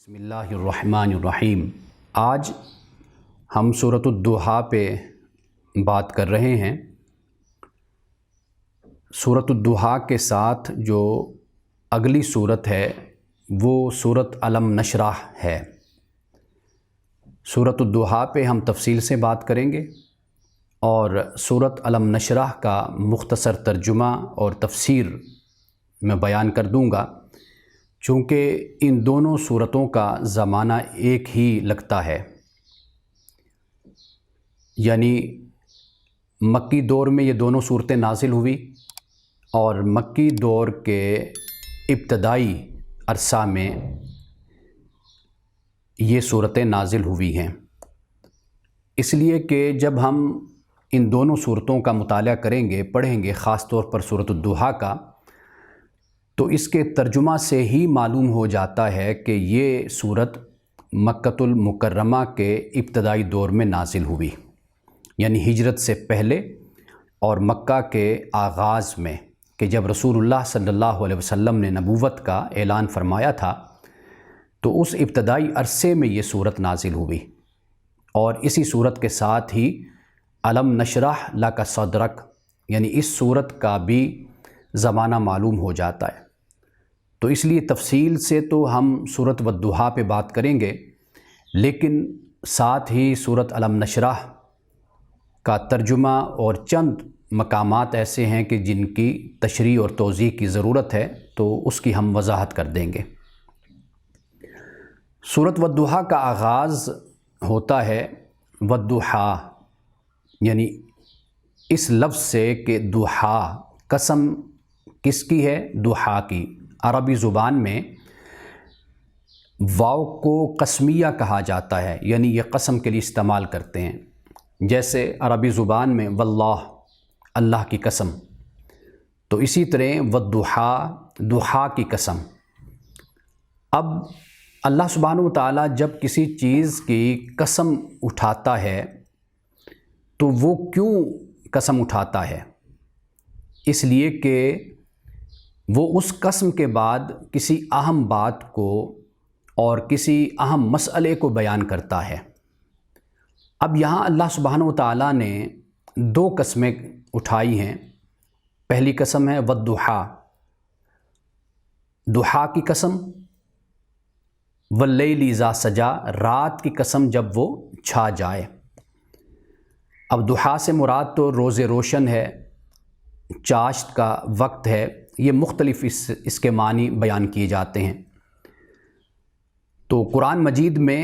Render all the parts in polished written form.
بسم اللہ الرحمن الرحیم۔ آج ہم سورۃ الضحیٰ پہ بات کر رہے ہیں۔ سورۃ الضحیٰ کے ساتھ جو اگلی صورت ہے وہ سورۃ الم نشرح ہے۔ سورۃ الضحیٰ پہ ہم تفصیل سے بات کریں گے اور سورۃ الم نشرح کا مختصر ترجمہ اور تفسیر میں بیان کر دوں گا، چونکہ ان دونوں صورتوں کا زمانہ ایک ہی لگتا ہے، یعنی مکی دور میں یہ دونوں صورتیں نازل ہوئی اور مکی دور کے ابتدائی عرصہ میں یہ صورتیں نازل ہوئی ہیں۔ اس لیے کہ جب ہم ان دونوں صورتوں کا مطالعہ کریں گے، پڑھیں گے، خاص طور پر سورۃ الضحیٰ کا، تو اس کے ترجمہ سے ہی معلوم ہو جاتا ہے کہ یہ صورت مکۃ المکرمہ کے ابتدائی دور میں نازل ہوئی، یعنی ہجرت سے پہلے اور مکہ کے آغاز میں، کہ جب رسول اللہ صلی اللہ علیہ وسلم نے نبوت کا اعلان فرمایا تھا تو اس ابتدائی عرصے میں یہ صورت نازل ہوئی، اور اسی صورت کے ساتھ ہی الم نشرح لک صدرک، یعنی اس صورت کا بھی زمانہ معلوم ہو جاتا ہے۔ تو اس لیے تفصیل سے تو ہم سورۃ والضحیٰ پہ بات کریں گے، لیکن ساتھ ہی سورۃ الم نشرح کا ترجمہ اور چند مقامات ایسے ہیں کہ جن کی تشریح اور توضیح کی ضرورت ہے، تو اس کی ہم وضاحت کر دیں گے۔ سورۃ والضحیٰ کا آغاز ہوتا ہے والضحیٰ، یعنی اس لفظ سے کہ ضحیٰ، قسم کس کی ہے؟ ضحیٰ کی۔ عربی زبان میں واو کو قسمیہ کہا جاتا ہے، یعنی یہ قسم کے لیے استعمال کرتے ہیں، جیسے عربی زبان میں واللہ، اللہ کی قسم، تو اسی طرح والضحیٰ، ضحیٰ کی قسم۔ اب اللہ سبحانہ و تعالیٰ جب کسی چیز کی قسم اٹھاتا ہے تو وہ کیوں قسم اٹھاتا ہے؟ اس لیے کہ وہ اس قسم کے بعد کسی اہم بات کو اور کسی اہم مسئلے کو بیان کرتا ہے۔ اب یہاں اللہ سبحانہ و تعالیٰ نے دو قسمیں اٹھائی ہیں۔ پہلی قسم ہے والضحیٰ، ضحیٰ کی قسم، واللیل اذا سجا، رات کی قسم جب وہ چھا جائے۔ اب ضحیٰ سے مراد تو روز روشن ہے، چاشت کا وقت ہے، یہ مختلف اس کے معنی بیان کیے جاتے ہیں۔ تو قرآن مجید میں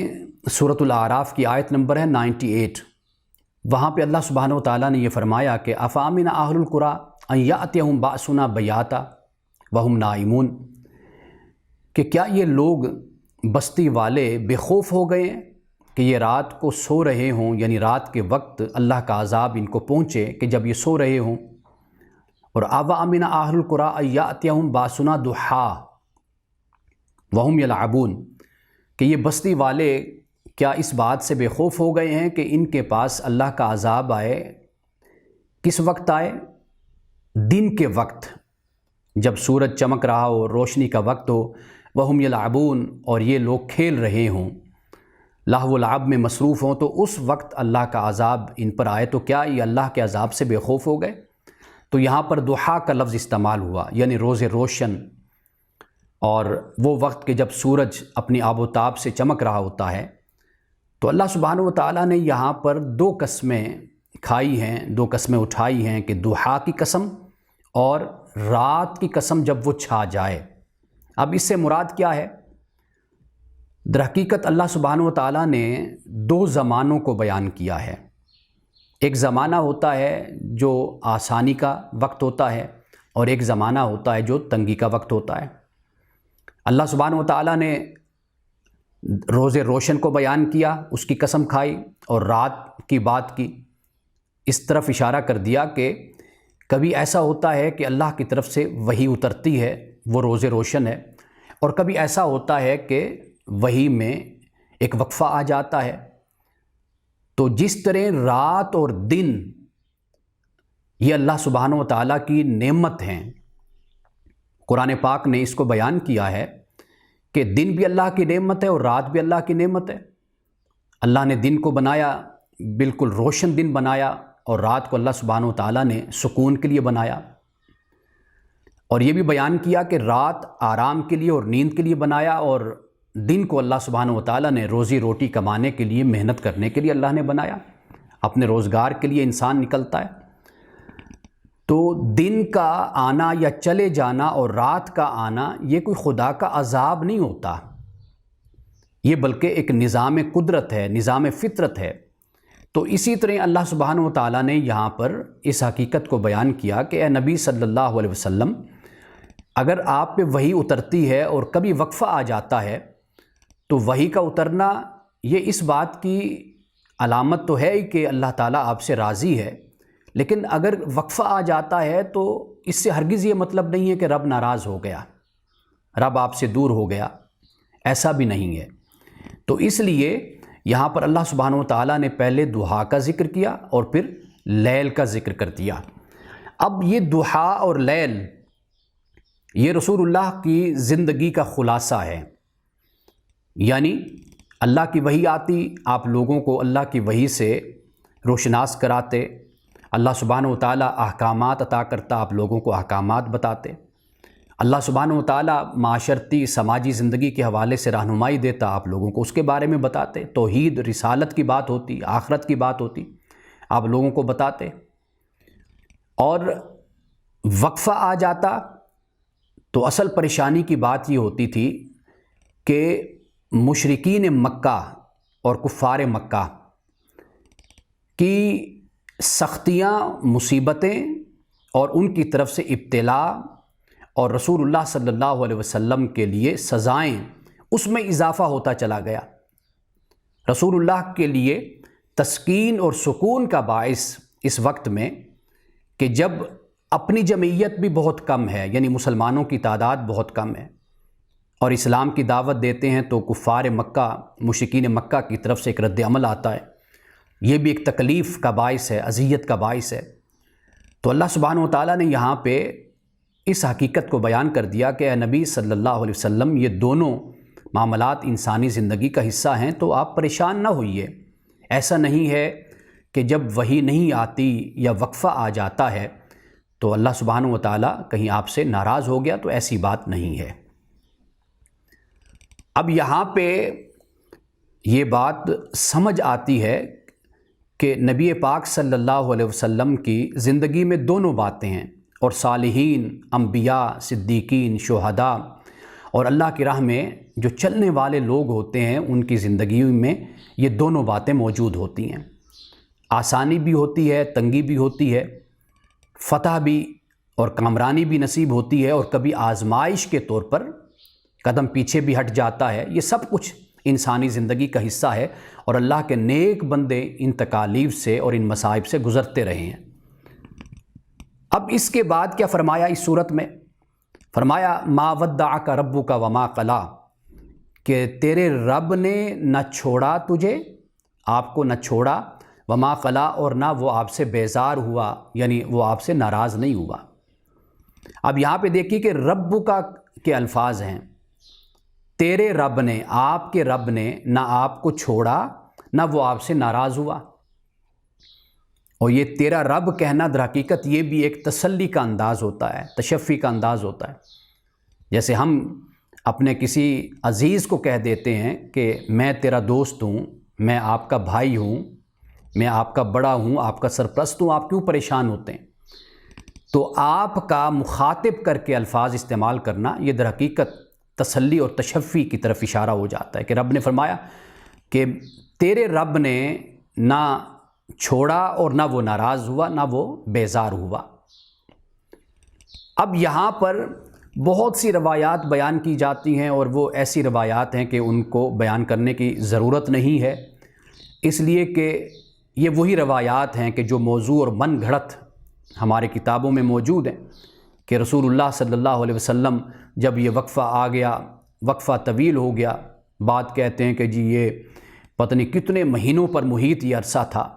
سورۃ الاعراف کی آیت نمبر ہے 98، وہاں پہ اللہ سبحانہ و تعالیٰ نے یہ فرمایا کہ افامن اہل القریٰ ان یأتیہم بأسنا بیاتا وہم نائمون، کہ کیا یہ لوگ بستی والے بے خوف ہو گئے ہیں کہ یہ رات کو سو رہے ہوں، یعنی رات کے وقت اللہ کا عذاب ان کو پہنچے کہ جب یہ سو رہے ہوں۔ اور اوامن اہل القریٰ ان یأتیہم بأسنا ضحیٰ وہم یلعبون، کہ یہ بستی والے کیا اس بات سے بے خوف ہو گئے ہیں کہ ان کے پاس اللہ کا عذاب آئے؟ کس وقت آئے؟ دن کے وقت، جب سورج چمک رہا ہو، روشنی کا وقت ہو، وہم یلعبون، اور یہ لوگ کھیل رہے ہوں، لہو و لعب میں مصروف ہوں، تو اس وقت اللہ کا عذاب ان پر آئے تو کیا یہ اللہ کے عذاب سے بے خوف ہو گئے؟ تو یہاں پر ضحیٰ کا لفظ استعمال ہوا، یعنی روز روشن، اور وہ وقت کہ جب سورج اپنی آب و تاب سے چمک رہا ہوتا ہے۔ تو اللہ سبحانہ و تعالیٰ نے یہاں پر دو قسمیں کھائی ہیں، دو قسمیں اٹھائی ہیں، کہ ضحیٰ کی قسم اور رات کی قسم جب وہ چھا جائے۔ اب اس سے مراد کیا ہے؟ در حقیقت اللہ سبحانہ و تعالیٰ نے دو زمانوں کو بیان کیا ہے۔ ایک زمانہ ہوتا ہے جو آسانی کا وقت ہوتا ہے، اور ایک زمانہ ہوتا ہے جو تنگی کا وقت ہوتا ہے۔ اللہ سبحانہ و تعالیٰ نے روز روشن کو بیان کیا، اس کی قسم کھائی، اور رات کی بات کی، اس طرف اشارہ کر دیا کہ کبھی ایسا ہوتا ہے کہ اللہ کی طرف سے وحی اترتی ہے، وہ روز روشن ہے، اور کبھی ایسا ہوتا ہے کہ وحی میں ایک وقفہ آ جاتا ہے۔ تو جس طرح رات اور دن یہ اللہ سبحانہ و تعالیٰ کی نعمت ہیں، قرآن پاک نے اس کو بیان کیا ہے کہ دن بھی اللہ کی نعمت ہے اور رات بھی اللہ کی نعمت ہے۔ اللہ نے دن کو بنایا، بالکل روشن دن بنایا، اور رات کو اللہ سبحانہ و تعالیٰ نے سکون کے لیے بنایا۔ اور یہ بھی بیان کیا کہ رات آرام کے لیے اور نیند کے لیے بنایا، اور دن کو اللہ سبحانہ و تعالیٰ نے روزی روٹی کمانے کے لیے، محنت کرنے کے لیے اللہ نے بنایا۔ اپنے روزگار کے لیے انسان نکلتا ہے۔ تو دن کا آنا یا چلے جانا اور رات کا آنا یہ کوئی خدا کا عذاب نہیں ہوتا، یہ بلکہ ایک نظام قدرت ہے، نظام فطرت ہے۔ تو اسی طرح اللہ سبحانہ و تعالیٰ نے یہاں پر اس حقیقت کو بیان کیا کہ اے نبی صلی اللہ علیہ وسلم، اگر آپ پہ وحی اترتی ہے اور کبھی وقفہ آ جاتا ہے تو وحی کا اترنا یہ اس بات کی علامت تو ہے ہی کہ اللہ تعالیٰ آپ سے راضی ہے، لیکن اگر وقفہ آ جاتا ہے تو اس سے ہرگز یہ مطلب نہیں ہے کہ رب ناراض ہو گیا، رب آپ سے دور ہو گیا، ایسا بھی نہیں ہے۔ تو اس لیے یہاں پر اللہ سبحانہ و تعالیٰ نے پہلے دہا کا ذکر کیا اور پھر لیل کا ذکر کر دیا۔ اب یہ دہا اور لیل یہ رسول اللہ کی زندگی کا خلاصہ ہے، یعنی اللہ کی وحی آتی، آپ لوگوں کو اللہ کی وحی سے روشناس کراتے، اللہ سبحانہ و تعالیٰ احکامات عطا کرتا، آپ لوگوں کو احکامات بتاتے، اللہ سبحانہ و تعالیٰ معاشرتی سماجی زندگی کے حوالے سے رہنمائی دیتا، آپ لوگوں کو اس کے بارے میں بتاتے، توحید رسالت کی بات ہوتی، آخرت کی بات ہوتی، آپ لوگوں کو بتاتے۔ اور وقفہ آ جاتا تو اصل پریشانی کی بات یہ ہوتی تھی کہ مشرکین مکہ اور کفار مکہ کی سختیاں، مصیبتیں اور ان کی طرف سے ابتلا اور رسول اللہ صلی اللہ علیہ وسلم کے لیے سزائیں، اس میں اضافہ ہوتا چلا گیا۔ رسول اللہ کے لیے تسکین اور سکون کا باعث اس وقت میں کہ جب اپنی جمعیت بھی بہت کم ہے، یعنی مسلمانوں کی تعداد بہت کم ہے، اور اسلام کی دعوت دیتے ہیں تو کفار مکہ، مشرکین مکہ کی طرف سے ایک رد عمل آتا ہے، یہ بھی ایک تکلیف کا باعث ہے، اذیت کا باعث ہے۔ تو اللہ سبحانہ و تعالیٰ نے یہاں پہ اس حقیقت کو بیان کر دیا کہ اے نبی صلی اللہ علیہ وسلم، یہ دونوں معاملات انسانی زندگی کا حصہ ہیں، تو آپ پریشان نہ ہوئیے۔ ایسا نہیں ہے کہ جب وحی نہیں آتی یا وقفہ آ جاتا ہے تو اللہ سبحانہ و تعالیٰ کہیں آپ سے ناراض ہو گیا، تو ایسی بات نہیں ہے۔ اب یہاں پہ یہ بات سمجھ آتی ہے کہ نبی پاک صلی اللہ علیہ وسلم کی زندگی میں دونوں باتیں ہیں، اور صالحین، انبیاء، صدیقین، شہداء اور اللہ کی راہ میں جو چلنے والے لوگ ہوتے ہیں ان کی زندگی میں یہ دونوں باتیں موجود ہوتی ہیں۔ آسانی بھی ہوتی ہے، تنگی بھی ہوتی ہے، فتح بھی اور کامرانی بھی نصیب ہوتی ہے، اور کبھی آزمائش کے طور پر قدم پیچھے بھی ہٹ جاتا ہے۔ یہ سب کچھ انسانی زندگی کا حصہ ہے، اور اللہ کے نیک بندے ان تکالیف سے اور ان مصائب سے گزرتے رہے ہیں۔ اب اس کے بعد کیا فرمایا اس صورت میں؟ فرمایا ما ودعک ربک وما قلی، کہ تیرے رب نے نہ چھوڑا تجھے، آپ کو نہ چھوڑا، وما قلی، اور نہ وہ آپ سے بیزار ہوا، یعنی وہ آپ سے ناراض نہیں ہوا۔ اب یہاں پہ دیکھیے کہ رب کا کے الفاظ ہیں، تیرے رب نے، آپ کے رب نے نہ آپ کو چھوڑا نہ وہ آپ سے ناراض ہوا۔ اور یہ تیرا رب کہنا در حقیقت یہ بھی ایک تسلی کا انداز ہوتا ہے، تشفی کا انداز ہوتا ہے۔ جیسے ہم اپنے کسی عزیز کو کہہ دیتے ہیں کہ میں تیرا دوست ہوں، میں آپ کا بھائی ہوں، میں آپ کا بڑا ہوں، آپ کا سرپرست ہوں، آپ کیوں پریشان ہوتے ہیں؟ تو آپ کا مخاطب کر کے الفاظ استعمال کرنا یہ در حقیقت تسلی اور تشفی کی طرف اشارہ ہو جاتا ہے کہ رب نے فرمایا کہ تیرے رب نے نہ چھوڑا اور نہ وہ ناراض ہوا، نہ وہ بیزار ہوا۔ اب یہاں پر بہت سی روایات بیان کی جاتی ہیں، اور وہ ایسی روایات ہیں کہ ان کو بیان کرنے کی ضرورت نہیں ہے، اس لیے کہ یہ وہی روایات ہیں کہ جو موضوع اور من گھڑت ہمارے کتابوں میں موجود ہیں کہ رسول اللہ صلی اللہ علیہ وسلم جب یہ وقفہ آ گیا، وقفہ طویل ہو گیا، بعد کہتے ہیں کہ جی یہ پتہ نہیں کتنے مہینوں پر محیط یہ عرصہ تھا،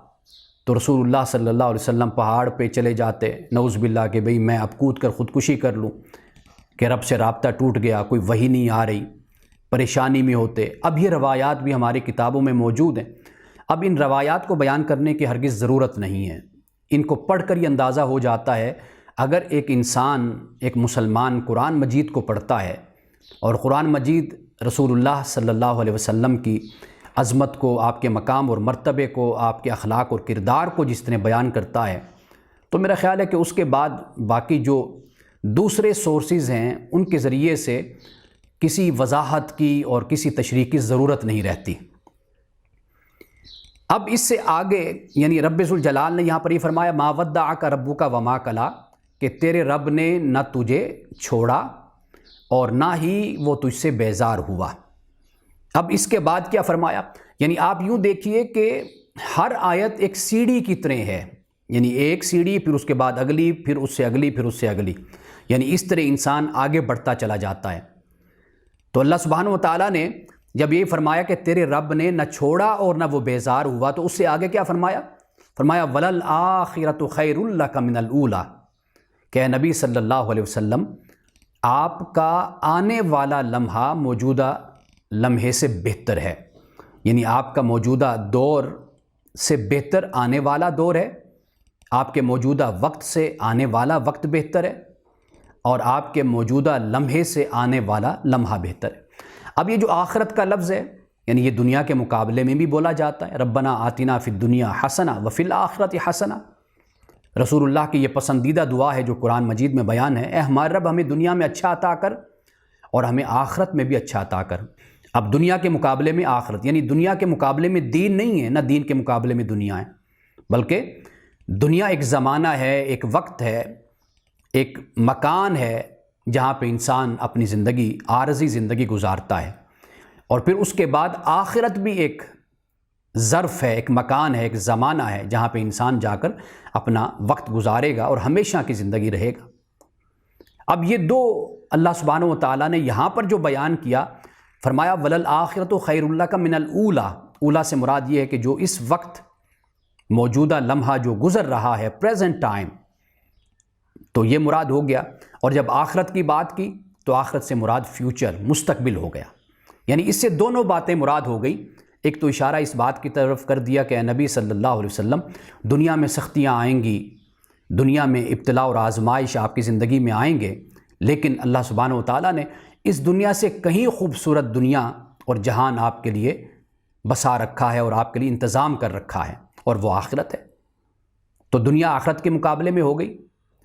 تو رسول اللہ صلی اللہ علیہ وسلم پہاڑ پہ چلے جاتے، نعوذ باللہ کہ بھئی میں اب کود کر خودکشی کر لوں، کہ رب سے رابطہ ٹوٹ گیا، کوئی وحی نہیں آ رہی، پریشانی میں ہوتے۔ اب یہ روایات بھی ہماری کتابوں میں موجود ہیں۔ اب ان روایات کو بیان کرنے کی ہرگز ضرورت نہیں ہے، ان کو پڑھ کر یہ اندازہ ہو جاتا ہے اگر ایک انسان، ایک مسلمان قرآن مجید کو پڑھتا ہے اور قرآن مجید رسول اللہ صلی اللہ علیہ وسلم کی عظمت کو، آپ کے مقام اور مرتبے کو، آپ کے اخلاق اور کردار کو جس طرح بیان کرتا ہے، تو میرا خیال ہے کہ اس کے بعد باقی جو دوسرے سورسز ہیں ان کے ذریعے سے کسی وضاحت کی اور کسی تشریح کی ضرورت نہیں رہتی۔ اب اس سے آگے یعنی رب ذوالجلال نے یہاں پر یہ فرمایا ما ودعک ربک وما قلی، کہ تیرے رب نے نہ تجھے چھوڑا اور نہ ہی وہ تجھ سے بیزار ہوا۔ اب اس کے بعد کیا فرمایا؟ یعنی آپ یوں دیکھیے کہ ہر آیت ایک سیڑھی کی طرح ہے، یعنی ایک سیڑھی، پھر اس کے بعد اگلی، پھر اس سے اگلی، پھر اس سے اگلی، یعنی اس طرح انسان آگے بڑھتا چلا جاتا ہے۔ تو اللہ سبحانہ و تعالیٰ نے جب یہ فرمایا کہ تیرے رب نے نہ چھوڑا اور نہ وہ بیزار ہوا، تو اس سے آگے کیا فرمایا؟ فرمایا وَلَلْآخِرَةُ خَيْرٌ لَكَ مِنَ الْأُولَىٰ، کہ نبی صلی اللہ علیہ وسلم آپ کا آنے والا لمحہ موجودہ لمحے سے بہتر ہے، یعنی آپ کا موجودہ دور سے بہتر آنے والا دور ہے، آپ کے موجودہ وقت سے آنے والا وقت بہتر ہے، اور آپ کے موجودہ لمحے سے آنے والا لمحہ بہتر ہے۔ اب یہ جو آخرت کا لفظ ہے، یعنی یہ دنیا کے مقابلے میں بھی بولا جاتا ہے، ربنا آتنا فی الدنیا حسنہ وفی الآخرۃ حسنہ۔ رسول اللہ کی یہ پسندیدہ دعا ہے جو قرآن مجید میں بیان ہے، اے ہمارے رب ہمیں دنیا میں اچھا عطا کر اور ہمیں آخرت میں بھی اچھا عطا کر۔ اب دنیا کے مقابلے میں آخرت، یعنی دنیا کے مقابلے میں دین نہیں ہے، نہ دین کے مقابلے میں دنیا ہے، بلکہ دنیا ایک زمانہ ہے، ایک وقت ہے، ایک مکان ہے جہاں پہ انسان اپنی زندگی، عارضی زندگی گزارتا ہے، اور پھر اس کے بعد آخرت بھی ایک ظرف ہے، ایک مکان ہے، ایک زمانہ ہے جہاں پہ انسان جا کر اپنا وقت گزارے گا اور ہمیشہ کی زندگی رہے گا۔ اب یہ دو اللہ سبحانہ و تعالیٰ نے یہاں پر جو بیان کیا، فرمایا وَلَلْآخِرَةُ خَيْرٌ لَكَ مِنَ الْأُولَىٰ، اولا سے مراد یہ ہے کہ جو اس وقت موجودہ لمحہ جو گزر رہا ہے، پریزنٹ ٹائم، تو یہ مراد ہو گیا۔ اور جب آخرت کی بات کی تو آخرت سے مراد فیوچر، مستقبل ہو گیا، یعنی اس سے دونوں باتیں مراد ہو گئی۔ ایک تو اشارہ اس بات کی طرف کر دیا کہ اے نبی صلی اللہ علیہ وسلم، دنیا میں سختیاں آئیں گی، دنیا میں ابتلا اور آزمائش آپ کی زندگی میں آئیں گے، لیکن اللہ سبحانہ و تعالیٰ نے اس دنیا سے کہیں خوبصورت دنیا اور جہان آپ کے لیے بسا رکھا ہے اور آپ کے لیے انتظام کر رکھا ہے، اور وہ آخرت ہے۔ تو دنیا آخرت کے مقابلے میں ہو گئی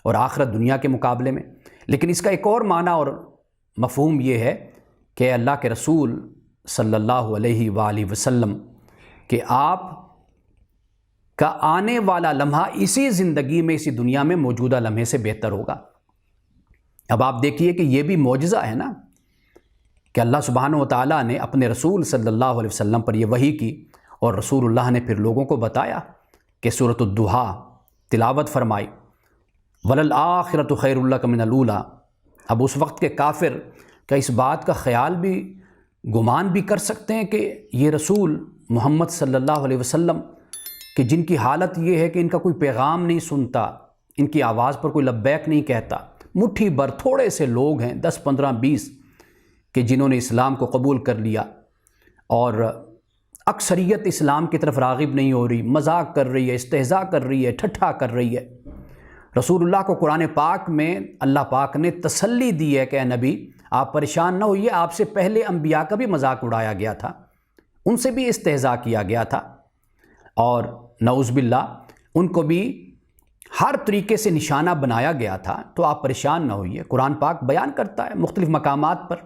اور آخرت دنیا کے مقابلے میں۔ لیکن اس کا ایک اور معنی اور مفہوم یہ ہے کہ اللہ کے رسول صلی اللہ علیہ وآلہ وسلم کہ آپ کا آنے والا لمحہ اسی زندگی میں، اسی دنیا میں موجودہ لمحے سے بہتر ہوگا۔ اب آپ دیکھیے کہ یہ بھی معجزہ ہے نا، کہ اللہ سبحانہ و تعالیٰ نے اپنے رسول صلی اللہ علیہ وسلم پر یہ وحی کی، اور رسول اللہ نے پھر لوگوں کو بتایا کہ سورۃ الضحیٰ تلاوت فرمائی، وَلَلْآخِرَةُ خَيْرٌ لَكَ مِنَ الْأُولَىٰ۔ اب اس وقت کے کافر کیا اس بات کا خیال بھی، گمان بھی کر سکتے ہیں کہ یہ رسول محمد صلی اللہ علیہ وسلم کہ جن کی حالت یہ ہے کہ ان کا کوئی پیغام نہیں سنتا، ان کی آواز پر کوئی لبیک نہیں کہتا، مٹھی بھر تھوڑے سے لوگ ہیں، 10 15 20 کہ جنہوں نے اسلام کو قبول کر لیا، اور اکثریت اسلام کی طرف راغب نہیں ہو رہی، مذاق کر رہی ہے، استہزاء کر رہی ہے، ٹھٹھا کر رہی ہے۔ رسول اللہ کو قرآن پاک میں اللہ پاک نے تسلی دی ہے کہ اے نبی آپ پریشان نہ ہوئیے، آپ سے پہلے انبیاء کا بھی مذاق اڑایا گیا تھا، ان سے بھی استہزاء کیا گیا تھا، اور نعوذ باللہ ان کو بھی ہر طریقے سے نشانہ بنایا گیا تھا، تو آپ پریشان نہ ہوئیے۔ قرآن پاک بیان کرتا ہے مختلف مقامات پر۔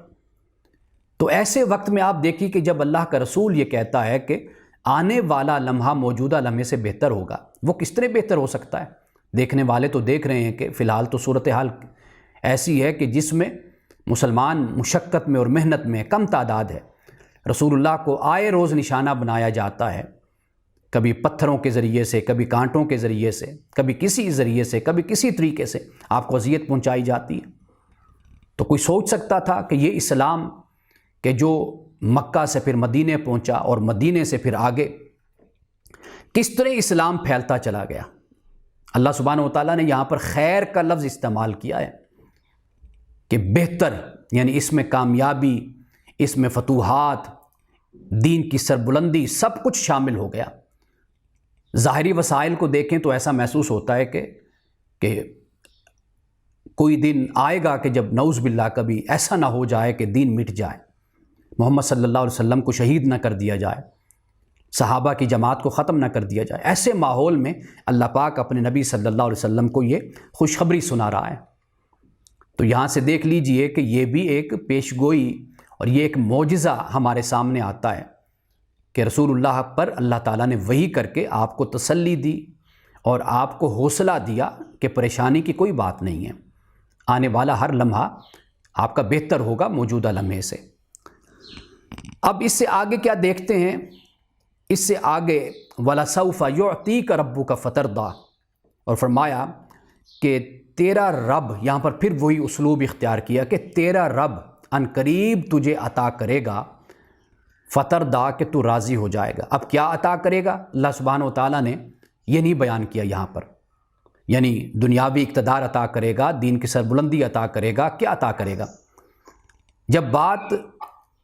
تو ایسے وقت میں آپ دیکھیے کہ جب اللہ کا رسول یہ کہتا ہے کہ آنے والا لمحہ موجودہ لمحے سے بہتر ہوگا، وہ کس طرح بہتر ہو سکتا ہے؟ دیکھنے والے تو دیکھ رہے ہیں کہ فی الحال تو صورتحال ایسی ہے کہ جس میں مسلمان مشقت میں اور محنت میں کم تعداد ہے۔ رسول اللہ کو آئے روز نشانہ بنایا جاتا ہے، کبھی پتھروں کے ذریعے سے، کبھی کانٹوں کے ذریعے سے، کبھی کسی ذریعے سے، کبھی کسی طریقے سے آپ کو اذیت پہنچائی جاتی ہے۔ تو کوئی سوچ سکتا تھا کہ یہ اسلام کہ جو مکہ سے پھر مدینے پہنچا اور مدینے سے پھر آگے کس طرح اسلام پھیلتا چلا گیا؟ اللہ سبحانہ و تعالیٰ نے یہاں پر خیر کا لفظ استعمال کیا ہے کہ بہتر، یعنی اس میں کامیابی، اس میں فتوحات، دین کی سربلندی، سب کچھ شامل ہو گیا۔ ظاہری وسائل کو دیکھیں تو ایسا محسوس ہوتا ہے کہ کوئی دن آئے گا کہ جب نعوذ باللہ کبھی ایسا نہ ہو جائے کہ دین مٹ جائے، محمد صلی اللہ علیہ وسلم کو شہید نہ کر دیا جائے، صحابہ کی جماعت کو ختم نہ کر دیا جائے۔ ایسے ماحول میں اللہ پاک اپنے نبی صلی اللہ علیہ وسلم کو یہ خوشخبری سنا رہا ہے۔ تو یہاں سے دیکھ لیجئے کہ یہ بھی ایک پیشگوئی اور یہ ایک معجزہ ہمارے سامنے آتا ہے کہ رسول اللہ پر اللہ تعالیٰ نے وحی کر کے آپ کو تسلی دی اور آپ کو حوصلہ دیا کہ پریشانی کی کوئی بات نہیں ہے، آنے والا ہر لمحہ آپ کا بہتر ہوگا موجودہ لمحے سے۔ اب اس سے آگے کیا دیکھتے ہیں؟ اس سے آگے وَلَسَوْفَ يُعْطِيكَ رَبُّكَ فَتَرْضَىٰ، اور فرمایا کہ تیرا رب، یہاں پر پھر وہی اسلوب اختیار کیا کہ تیرا رب ان قریب تجھے عطا کرے گا، فترضیٰ کہ تو راضی ہو جائے گا۔ اب کیا عطا کرے گا؟ اللہ سبحانہ و تعالیٰ نے یہ نہیں بیان کیا یہاں پر، یعنی دنیاوی اقتدار عطا کرے گا، دین کی سربلندی عطا کرے گا، کیا عطا کرے گا؟ جب بات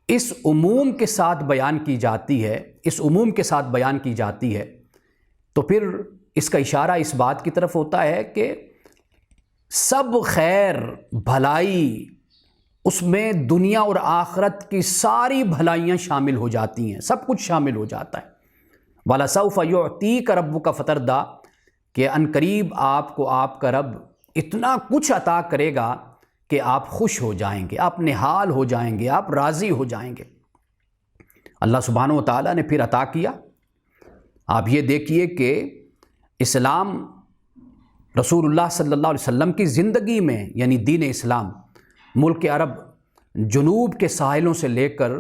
اس عموم کے ساتھ بیان کی جاتی ہے، اس عموم کے ساتھ بیان کی جاتی ہے تو پھر اس کا اشارہ اس بات کی طرف ہوتا ہے کہ سب خیر بھلائی، اس میں دنیا اور آخرت کی ساری بھلائیاں شامل ہو جاتی ہیں، سب کچھ شامل ہو جاتا ہے۔ وَلَسَوْفَ يُعْطِيكَ رَبُّكَ فَتَرْضَىٰ، کہ ان قریب آپ کو آپ کا رب اتنا کچھ عطا کرے گا کہ آپ خوش ہو جائیں گے، آپ نہال ہو جائیں گے، آپ راضی ہو جائیں گے۔ اللہ سبحانہ و تعالیٰ نے پھر عطا کیا۔ آپ یہ دیکھیے کہ اسلام رسول اللہ صلی اللہ علیہ وسلم کی زندگی میں، یعنی دین اسلام ملک عرب جنوب کے ساحلوں سے لے کر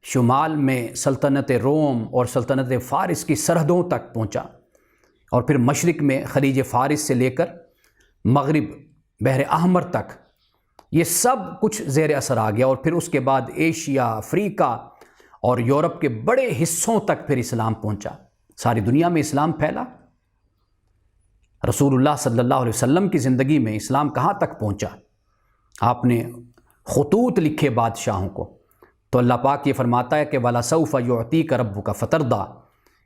شمال میں سلطنت روم اور سلطنت فارس کی سرحدوں تک پہنچا، اور پھر مشرق میں خلیج فارس سے لے کر مغرب بحر احمر تک یہ سب کچھ زیر اثر آ گیا، اور پھر اس کے بعد ایشیا، افریقہ اور یورپ کے بڑے حصوں تک پھر اسلام پہنچا، ساری دنیا میں اسلام پھیلا۔ رسول اللہ صلی اللہ علیہ وسلم کی زندگی میں اسلام کہاں تک پہنچا؟ آپ نے خطوط لکھے بادشاہوں کو، تو اللہ پاک یہ فرماتا ہے کہ وَلَسَوْفَ يُعْطِيكَ رَبُّكَ فَتَرْضَىٰ،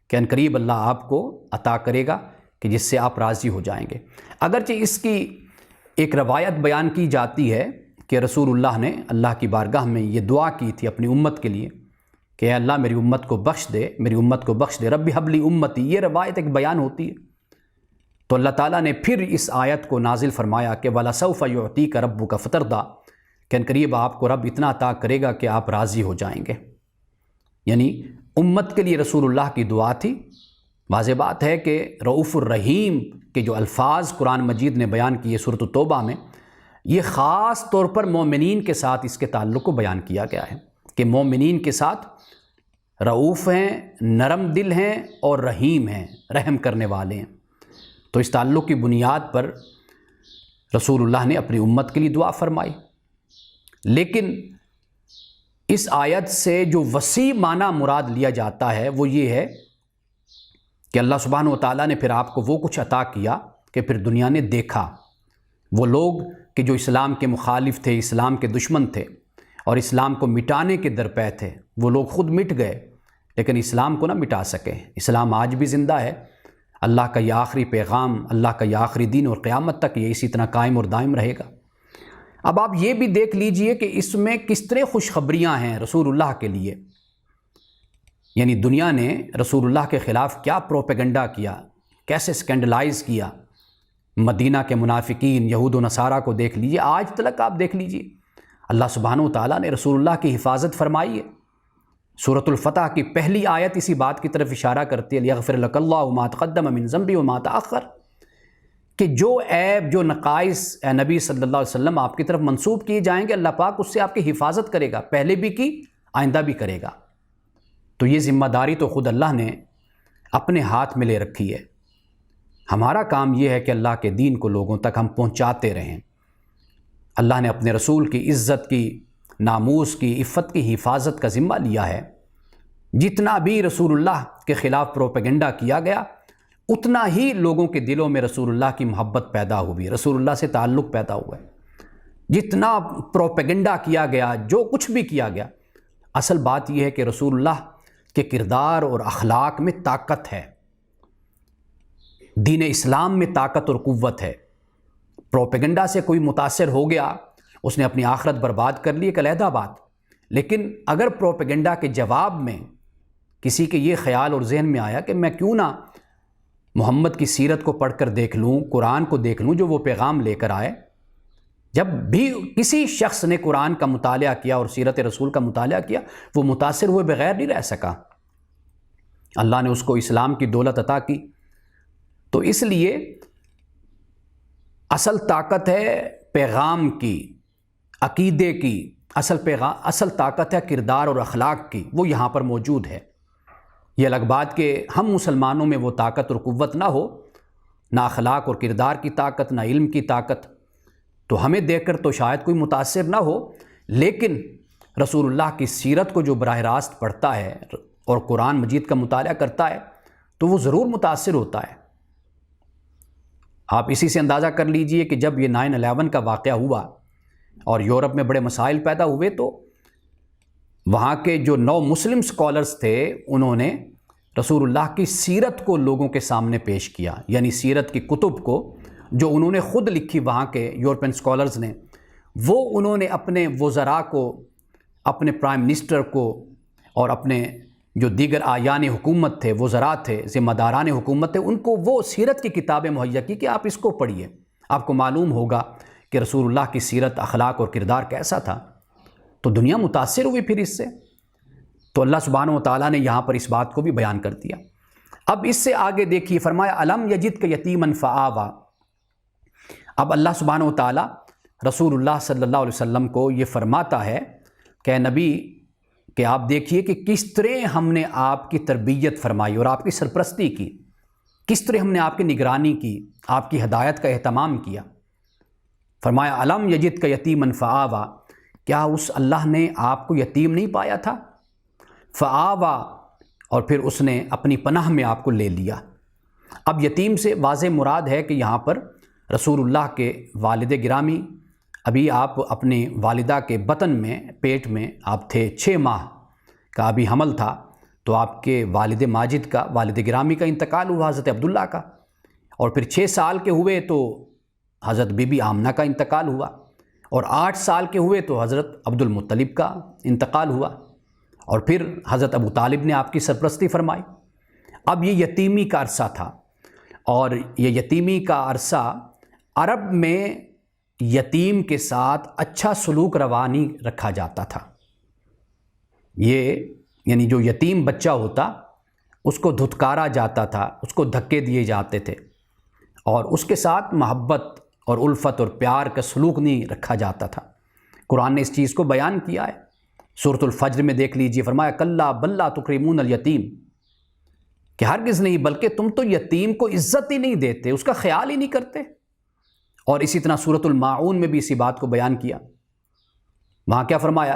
کہ عنقریب اللہ آپ کو عطا کرے گا کہ جس سے آپ راضی ہو جائیں گے۔ اگرچہ اس کی ایک روایت بیان کی جاتی ہے کہ رسول اللہ نے اللہ کی بارگاہ میں یہ دعا کی تھی اپنی امت کے لیے کہ اے اللہ میری امت کو بخش دے، میری امت کو بخش دے، رب ہب لی امتی، یہ روایت ایک بیان ہوتی ہے۔ تو اللہ تعالیٰ نے پھر اس آیت کو نازل فرمایا کہ وَلَسَوْفَ يُعْطِيكَ رَبُّكَ فَتَرْضَىٰ، کہ عنقریب آپ کو رب اتنا عطا کرے گا کہ آپ راضی ہو جائیں گے۔ یعنی امت کے لیے رسول اللہ کی دعا تھی۔ واضح بات ہے کہ رؤوف الرحیم کے جو الفاظ قرآن مجید نے بیان کیے سورۃ التوبہ میں، یہ خاص طور پر مومنین کے ساتھ اس کے تعلق کو بیان کیا گیا ہے کہ مومنین کے ساتھ رؤوف ہیں، نرم دل ہیں اور رحیم ہیں، رحم کرنے والے ہیں۔ تو اس تعلق کی بنیاد پر رسول اللہ نے اپنی امت کے لیے دعا فرمائی۔ لیکن اس آیت سے جو وسیع معنی مراد لیا جاتا ہے وہ یہ ہے کہ اللہ سبحانہ و تعالیٰ نے پھر آپ کو وہ کچھ عطا کیا کہ پھر دنیا نے دیکھا، وہ لوگ کہ جو اسلام کے مخالف تھے، اسلام کے دشمن تھے اور اسلام کو مٹانے کے درپے تھے، وہ لوگ خود مٹ گئے لیکن اسلام کو نہ مٹا سکے۔ اسلام آج بھی زندہ ہے، اللہ کا یہ آخری پیغام، اللہ کا یہ آخری دین اور قیامت تک یہ اسی طرح قائم اور دائم رہے گا۔ اب آپ یہ بھی دیکھ لیجئے کہ اس میں کس طرح خوشخبریاں ہیں رسول اللہ کے لیے، یعنی دنیا نے رسول اللہ کے خلاف کیا پروپیگنڈا کیا، کیسے سکینڈلائز کیا۔ مدینہ کے منافقین، یہود و نصارہ کو دیکھ لیجئے، آج تک آپ دیکھ لیجئے اللہ سبحانہ و تعالیٰ نے رسول اللہ کی حفاظت فرمائی ہے۔ سورۃ الفتح کی پہلی آیت اسی بات کی طرف اشارہ کرتی ہے، لِیَغْفِرَ لَكَ اللَّهُ مَا تَقَدَّمَ مِن ذَنبِهِ وَمَا تَأَخَّرَ، کہ جو عیب، جو نقائص اے نبی صلی اللہ علیہ وسلم آپ کی طرف منسوب کیے جائیں گے، اللہ پاک اس سے آپ کی حفاظت کرے گا، پہلے بھی کی، آئندہ بھی کرے گا۔ تو یہ ذمہ داری تو خود اللہ نے اپنے ہاتھ میں لے رکھی ہے۔ ہمارا کام یہ ہے کہ اللہ کے دین کو لوگوں تک ہم پہنچاتے رہیں۔ اللہ نے اپنے رسول کی عزت کی، ناموس کی، عفت کی حفاظت کا ذمہ لیا ہے۔ جتنا بھی رسول اللہ کے خلاف پروپیگنڈا کیا گیا، اتنا ہی لوگوں کے دلوں میں رسول اللہ کی محبت پیدا ہوئی، رسول اللہ سے تعلق پیدا ہوا ہے۔ جتنا پروپیگنڈا کیا گیا، جو کچھ بھی کیا گیا، اصل بات یہ ہے کہ رسول اللہ کے کردار اور اخلاق میں طاقت ہے، دین اسلام میں طاقت اور قوت ہے۔ پروپیگنڈا سے کوئی متاثر ہو گیا، اس نے اپنی آخرت برباد کر لی، ایک علیحدہ بات۔ لیکن اگر پروپیگنڈا کے جواب میں کسی کے یہ خیال اور ذہن میں آیا کہ میں کیوں نہ محمد کی سیرت کو پڑھ کر دیکھ لوں، قرآن کو دیکھ لوں جو وہ پیغام لے کر آئے۔ جب بھی کسی شخص نے قرآن کا مطالعہ کیا اور سیرت رسول کا مطالعہ کیا، وہ متاثر ہوئے بغیر نہیں رہ سکا، اللہ نے اس کو اسلام کی دولت عطا کی۔ تو اس لیے اصل طاقت ہے پیغام کی، عقیدے کی، اصل طاقت ہے کردار اور اخلاق کی، وہ یہاں پر موجود ہے۔ یہ الگ بات کہ ہم مسلمانوں میں وہ طاقت اور قوت نہ ہو، نہ اخلاق اور کردار کی طاقت، نہ علم کی طاقت، تو ہمیں دیکھ کر تو شاید کوئی متاثر نہ ہو، لیکن رسول اللہ کی سیرت کو جو براہ راست پڑھتا ہے اور قرآن مجید کا مطالعہ کرتا ہے تو وہ ضرور متاثر ہوتا ہے۔ آپ اسی سے اندازہ کر لیجئے کہ جب یہ 9/11 کا واقعہ ہوا اور یورپ میں بڑے مسائل پیدا ہوئے، تو وہاں کے جو 9 مسلم سکولرز تھے انہوں نے رسول اللہ کی سیرت کو لوگوں کے سامنے پیش کیا، یعنی سیرت کی کتب کو جو انہوں نے خود لکھی، وہاں کے یورپین سکولرز نے، وہ انہوں نے اپنے وزراء کو، اپنے پرائم منسٹر کو اور اپنے جو دیگر آیان حکومت تھے، وزراء تھے، ذمہ داران حکومت تھے، ان کو وہ سیرت کی کتابیں مہیا کی کہ آپ اس کو پڑھیے، آپ کو معلوم ہوگا کہ رسول اللہ کی سیرت، اخلاق اور کردار کیسا تھا۔ تو دنیا متاثر ہوئی پھر اس سے۔ تو اللہ سبحانہ و تعالیٰ نے یہاں پر اس بات کو بھی بیان کر دیا۔ اب اس سے آگے دیکھیے، فرمایا الم یجدک یتیما فآویٰ۔ اب اللہ سبحانہ و تعالیٰ رسول اللہ صلی اللہ علیہ وسلم کو یہ فرماتا ہے کہ نبی کہ آپ دیکھیے کہ کس طرح ہم نے آپ کی تربیت فرمائی اور آپ کی سرپرستی کی، کس طرح ہم نے آپ کی نگرانی کی، آپ کی ہدایت کا اہتمام کیا۔ فرمایا الم یجدک یتیما فآویٰ، کیا اس اللہ نے آپ کو یتیم نہیں پایا تھا؟ فآویٰ، اور پھر اس نے اپنی پناہ میں آپ کو لے لیا۔ اب یتیم سے واضح مراد ہے کہ یہاں پر رسول اللہ کے والد گرامی، ابھی آپ اپنی والدہ کے بطن میں، پیٹ میں آپ تھے، 6 ماہ کا ابھی حمل تھا، تو آپ کے والد ماجد کا، والد گرامی کا انتقال ہوا، حضرت عبداللہ کا، اور پھر 6 سال کے ہوئے تو حضرت بی بی آمنہ کا انتقال ہوا، اور 8 سال کے ہوئے تو حضرت عبد المطلب کا انتقال ہوا، اور پھر حضرت ابو طالب نے آپ کی سرپرستی فرمائی۔ اب یہ یتیمی کا عرصہ تھا، اور یہ یتیمی کا عرصہ عرب میں یتیم کے ساتھ اچھا سلوک روا نہیں رکھا جاتا تھا۔ یہ یعنی جو یتیم بچہ ہوتا اس کو دھتکارا جاتا تھا، اس کو دھکے دیے جاتے تھے، اور اس کے ساتھ محبت اور الفت اور پیار کا سلوک نہیں رکھا جاتا تھا۔ قرآن نے اس چیز کو بیان کیا ہے، سورۃ الفجر میں دیکھ لیجئے، فرمایا کلا بل لا تکرمون الیتیم، کہ ہرگز نہیں، بلکہ تم تو یتیم کو عزت ہی نہیں دیتے، اس کا خیال ہی نہیں کرتے۔ اور اسی طرح سورۃ الماعون میں بھی اسی بات کو بیان کیا، وہاں کیا فرمایا،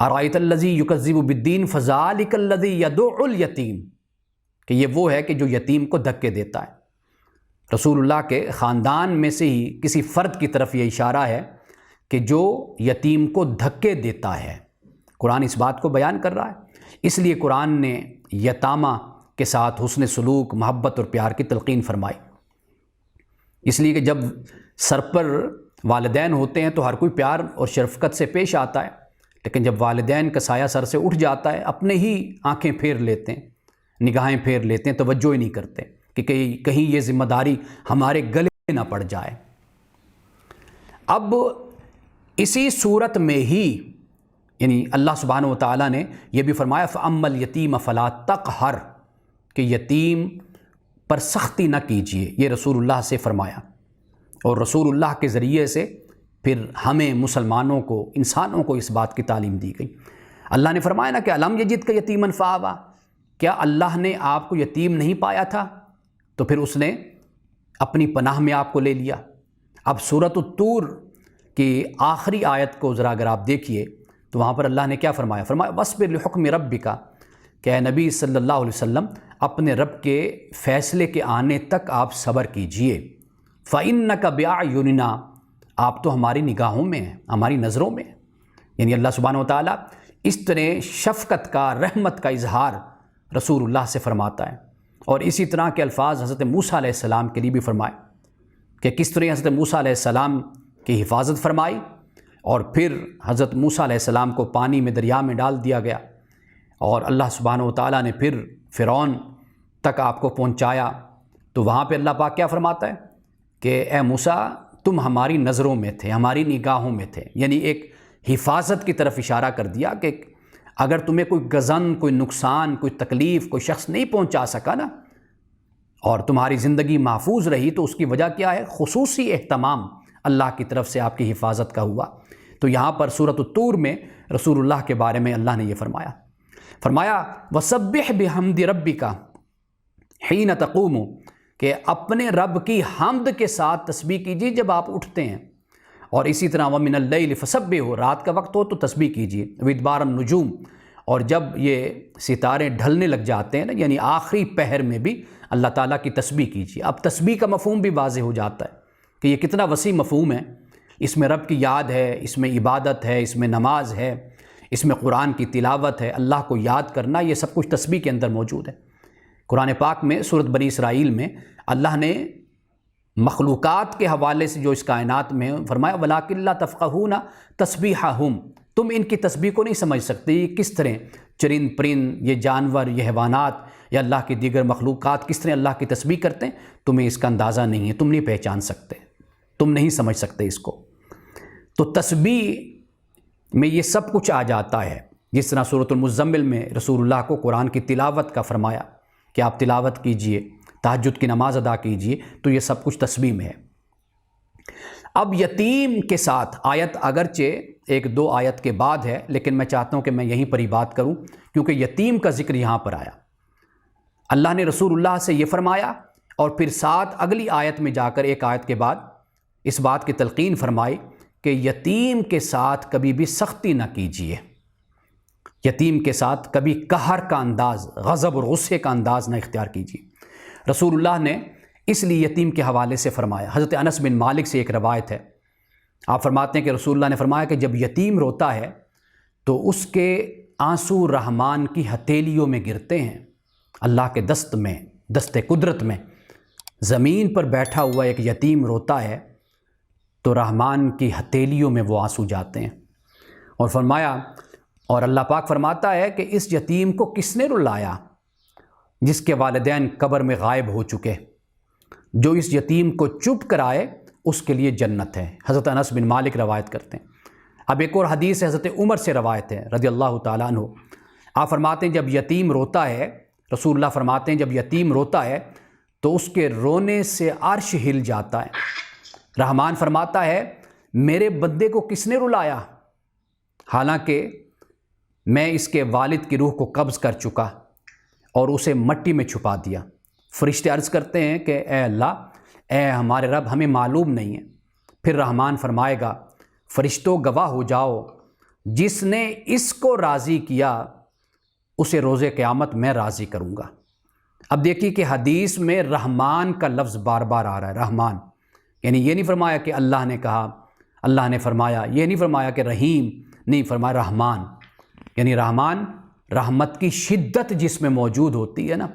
ارأیت الذی یکذب بالدین فذلک الذی یدع الیتیم، کہ یہ وہ ہے کہ جو یتیم کو دھکے دیتا ہے۔ رسول اللہ کے خاندان میں سے ہی کسی فرد کی طرف یہ اشارہ ہے کہ جو یتیم کو دھکے دیتا ہے۔ قرآن اس بات کو بیان کر رہا ہے، اس لیے قرآن نے یتامہ کے ساتھ حسن سلوک، محبت اور پیار کی تلقین فرمائی۔ اس لیے کہ جب سر پر والدین ہوتے ہیں تو ہر کوئی پیار اور شفقت سے پیش آتا ہے، لیکن جب والدین کا سایہ سر سے اٹھ جاتا ہے، اپنے ہی آنکھیں پھیر لیتے ہیں، نگاہیں پھیر لیتے ہیں، توجہ ہی نہیں کرتے کہ کہیں یہ ذمہ داری ہمارے گلے نہ پڑ جائے۔ اب اسی صورت میں ہی یعنی اللہ سبحانہ و تعالیٰ نے یہ بھی فرمایا فَأَمَّا الْيَتِيمَ فَلَا تَقْهَرْ، کہ یتیم پر سختی نہ کیجیے، یہ رسول اللہ سے فرمایا، اور رسول اللہ کے ذریعے سے پھر ہمیں مسلمانوں کو، انسانوں کو اس بات کی تعلیم دی گئی۔ اللہ نے فرمایا نا کہ الم یجدک یتیما فآویٰ، کیا اللہ نے آپ کو یتیم نہیں پایا تھا؟ تو پھر اس نے اپنی پناہ میں آپ کو لے لیا۔ اب سورۃ الطور کی آخری آیت کو ذرا اگر آپ دیکھیے تو وہاں پر اللہ نے کیا فرمایا، فرمایا وَاصْبِرْ لِحُکْمِ رَبِّکَ، کہ اے نبی صلی اللہ علیہ وسلم اپنے رب کے فیصلے کے آنے تک آپ صبر کیجئے۔ فَإِنَّكَ بِأَعْيُنِنَا، آپ تو ہماری نگاہوں میں ہیں، ہماری نظروں میں ہیں، یعنی اللہ سبحانہ و تعالیٰ اس طرح شفقت کا، رحمت کا اظہار رسول اللہ سے فرماتا ہے، اور اسی طرح کے الفاظ حضرت موسیٰ علیہ السلام کے لیے بھی فرمائے کہ کس طرح حضرت موسیٰ علیہ السلام کی حفاظت فرمائی، اور پھر حضرت موسیٰ علیہ السلام کو پانی میں، دریا میں ڈال دیا گیا، اور اللہ سبحانہ و تعالیٰ نے پھر فرعون تک آپ کو پہنچایا۔ تو وہاں پہ اللہ پاک کیا فرماتا ہے کہ اے موسیٰ تم ہماری نظروں میں تھے، ہماری نگاہوں میں تھے، یعنی ایک حفاظت کی طرف اشارہ کر دیا کہ اگر تمہیں کوئی غضن، کوئی نقصان، کوئی تکلیف کوئی شخص نہیں پہنچا سکا نا، اور تمہاری زندگی محفوظ رہی، تو اس کی وجہ کیا ہے؟ خصوصی اہتمام اللہ کی طرف سے آپ کی حفاظت کا ہوا۔ تو یہاں پر سورۃ الطور میں رسول اللہ کے بارے میں اللہ نے یہ فرمایا وَسَبِّحْ بِحَمْدِ رَبِّكَ حِينَ تَقُومُ، کہ اپنے رب کی حمد کے ساتھ تسبیح کیجیے جب آپ اٹھتے ہیں، اور اسی طرح وَمِنَ اللَّيْلِ فَسَبِّحْ، رات کا وقت ہو تو تسبیح کیجیے، وَإِدْبَارَ النُّجُومِ، اور جب یہ ستارے ڈھلنے لگ جاتے ہیں نا، یعنی آخری پہر میں بھی اللہ تعالیٰ کی تسبیح کیجیے۔ اب تسبیح کا مفہوم بھی واضح ہو جاتا ہے کہ یہ کتنا وسیع مفہوم ہے، اس میں رب کی یاد ہے، اس میں عبادت ہے، اس میں نماز ہے، اس میں قرآن کی تلاوت ہے، اللہ کو یاد کرنا، یہ سب کچھ تسبیح کے اندر موجود ہے۔ قرآن پاک میں سورۃ بنی اسرائیل میں اللہ نے مخلوقات کے حوالے سے جو اس کائنات میں فرمایا وَلَٰكِن لَا تَفْقَهُونَ تَسْبِيحَهُمْ، تم ان کی تسبیح کو نہیں سمجھ سکتے، یہ کس طرح چرند پرند، یہ جانور، یہ حیوانات یا اللہ کی دیگر مخلوقات کس طرح اللہ کی تسبیح کرتے ہیں، تمہیں اس کا اندازہ نہیں ہے، تم نہیں پہچان سکتے، تم نہیں سمجھ سکتے اس کو۔ تو تسبیح میں یہ سب کچھ آ جاتا ہے، جس طرح سورۃ المزمل میں رسول اللہ کو قرآن کی تلاوت کا فرمایا کہ آپ تلاوت کیجئے، تہجد کی نماز ادا کیجئے، تو یہ سب کچھ تسبیح میں ہے۔ اب یتیم کے ساتھ آیت اگرچہ ایک دو آیت کے بعد ہے، لیکن میں چاہتا ہوں کہ میں یہیں پر ہی بات کروں، کیونکہ یتیم کا ذکر یہاں پر آیا۔ اللہ نے رسول اللہ سے یہ فرمایا، اور پھر ساتھ اگلی آیت میں جا کر ایک آیت کے بعد اس بات کی تلقین فرمائی کہ یتیم کے ساتھ کبھی بھی سختی نہ کیجیے، یتیم کے ساتھ کبھی قہر کا انداز، غضب اور غصے کا انداز نہ اختیار کیجیے۔ رسول اللہ نے اس لیے یتیم کے حوالے سے فرمایا۔ حضرت انس بن مالک سے ایک روایت ہے، آپ فرماتے ہیں کہ رسول اللہ نے فرمایا کہ جب یتیم روتا ہے تو اس کے آنسو رحمان کی ہتھیلیوں میں گرتے ہیں، اللہ کے دست میں، دست قدرت میں۔ زمین پر بیٹھا ہوا ایک یتیم روتا ہے تو رحمان کی ہتھیلیوں میں وہ آنسو جاتے ہیں، اور فرمایا، اور اللہ پاک فرماتا ہے کہ اس یتیم کو کس نے رلایا؟ جس کے والدین قبر میں غائب ہو چکے، جو اس یتیم کو چپ کرائے اس کے لیے جنت ہے۔ حضرت انس بن مالک روایت کرتے ہیں۔ اب ایک اور حدیث حضرت عمر سے روایت ہے رضی اللہ تعالیٰ عنہ، آپ فرماتے ہیں جب یتیم روتا ہے، رسول اللہ فرماتے ہیں جب یتیم روتا ہے تو اس کے رونے سے عرش ہل جاتا ہے۔ رحمان فرماتا ہے میرے بندے کو کس نے رلایا، حالانکہ میں اس کے والد کی روح کو قبض کر چکا اور اسے مٹی میں چھپا دیا۔ فرشتے عرض کرتے ہیں کہ اے اللہ، اے ہمارے رب، ہمیں معلوم نہیں ہے۔ پھر رحمان فرمائے گا فرشتوں گواہ ہو جاؤ، جس نے اس کو راضی کیا اسے روز قیامت میں راضی کروں گا۔ اب دیکھیے کہ حدیث میں رحمان کا لفظ بار بار آ رہا ہے، رحمان، یعنی یہ نہیں فرمایا کہ اللہ نے کہا، اللہ نے فرمایا، یہ نہیں فرمایا کہ رحیم، نہیں فرمایا رحمان، یعنی رحمان رحمت کی شدت جس میں موجود ہوتی ہے نا،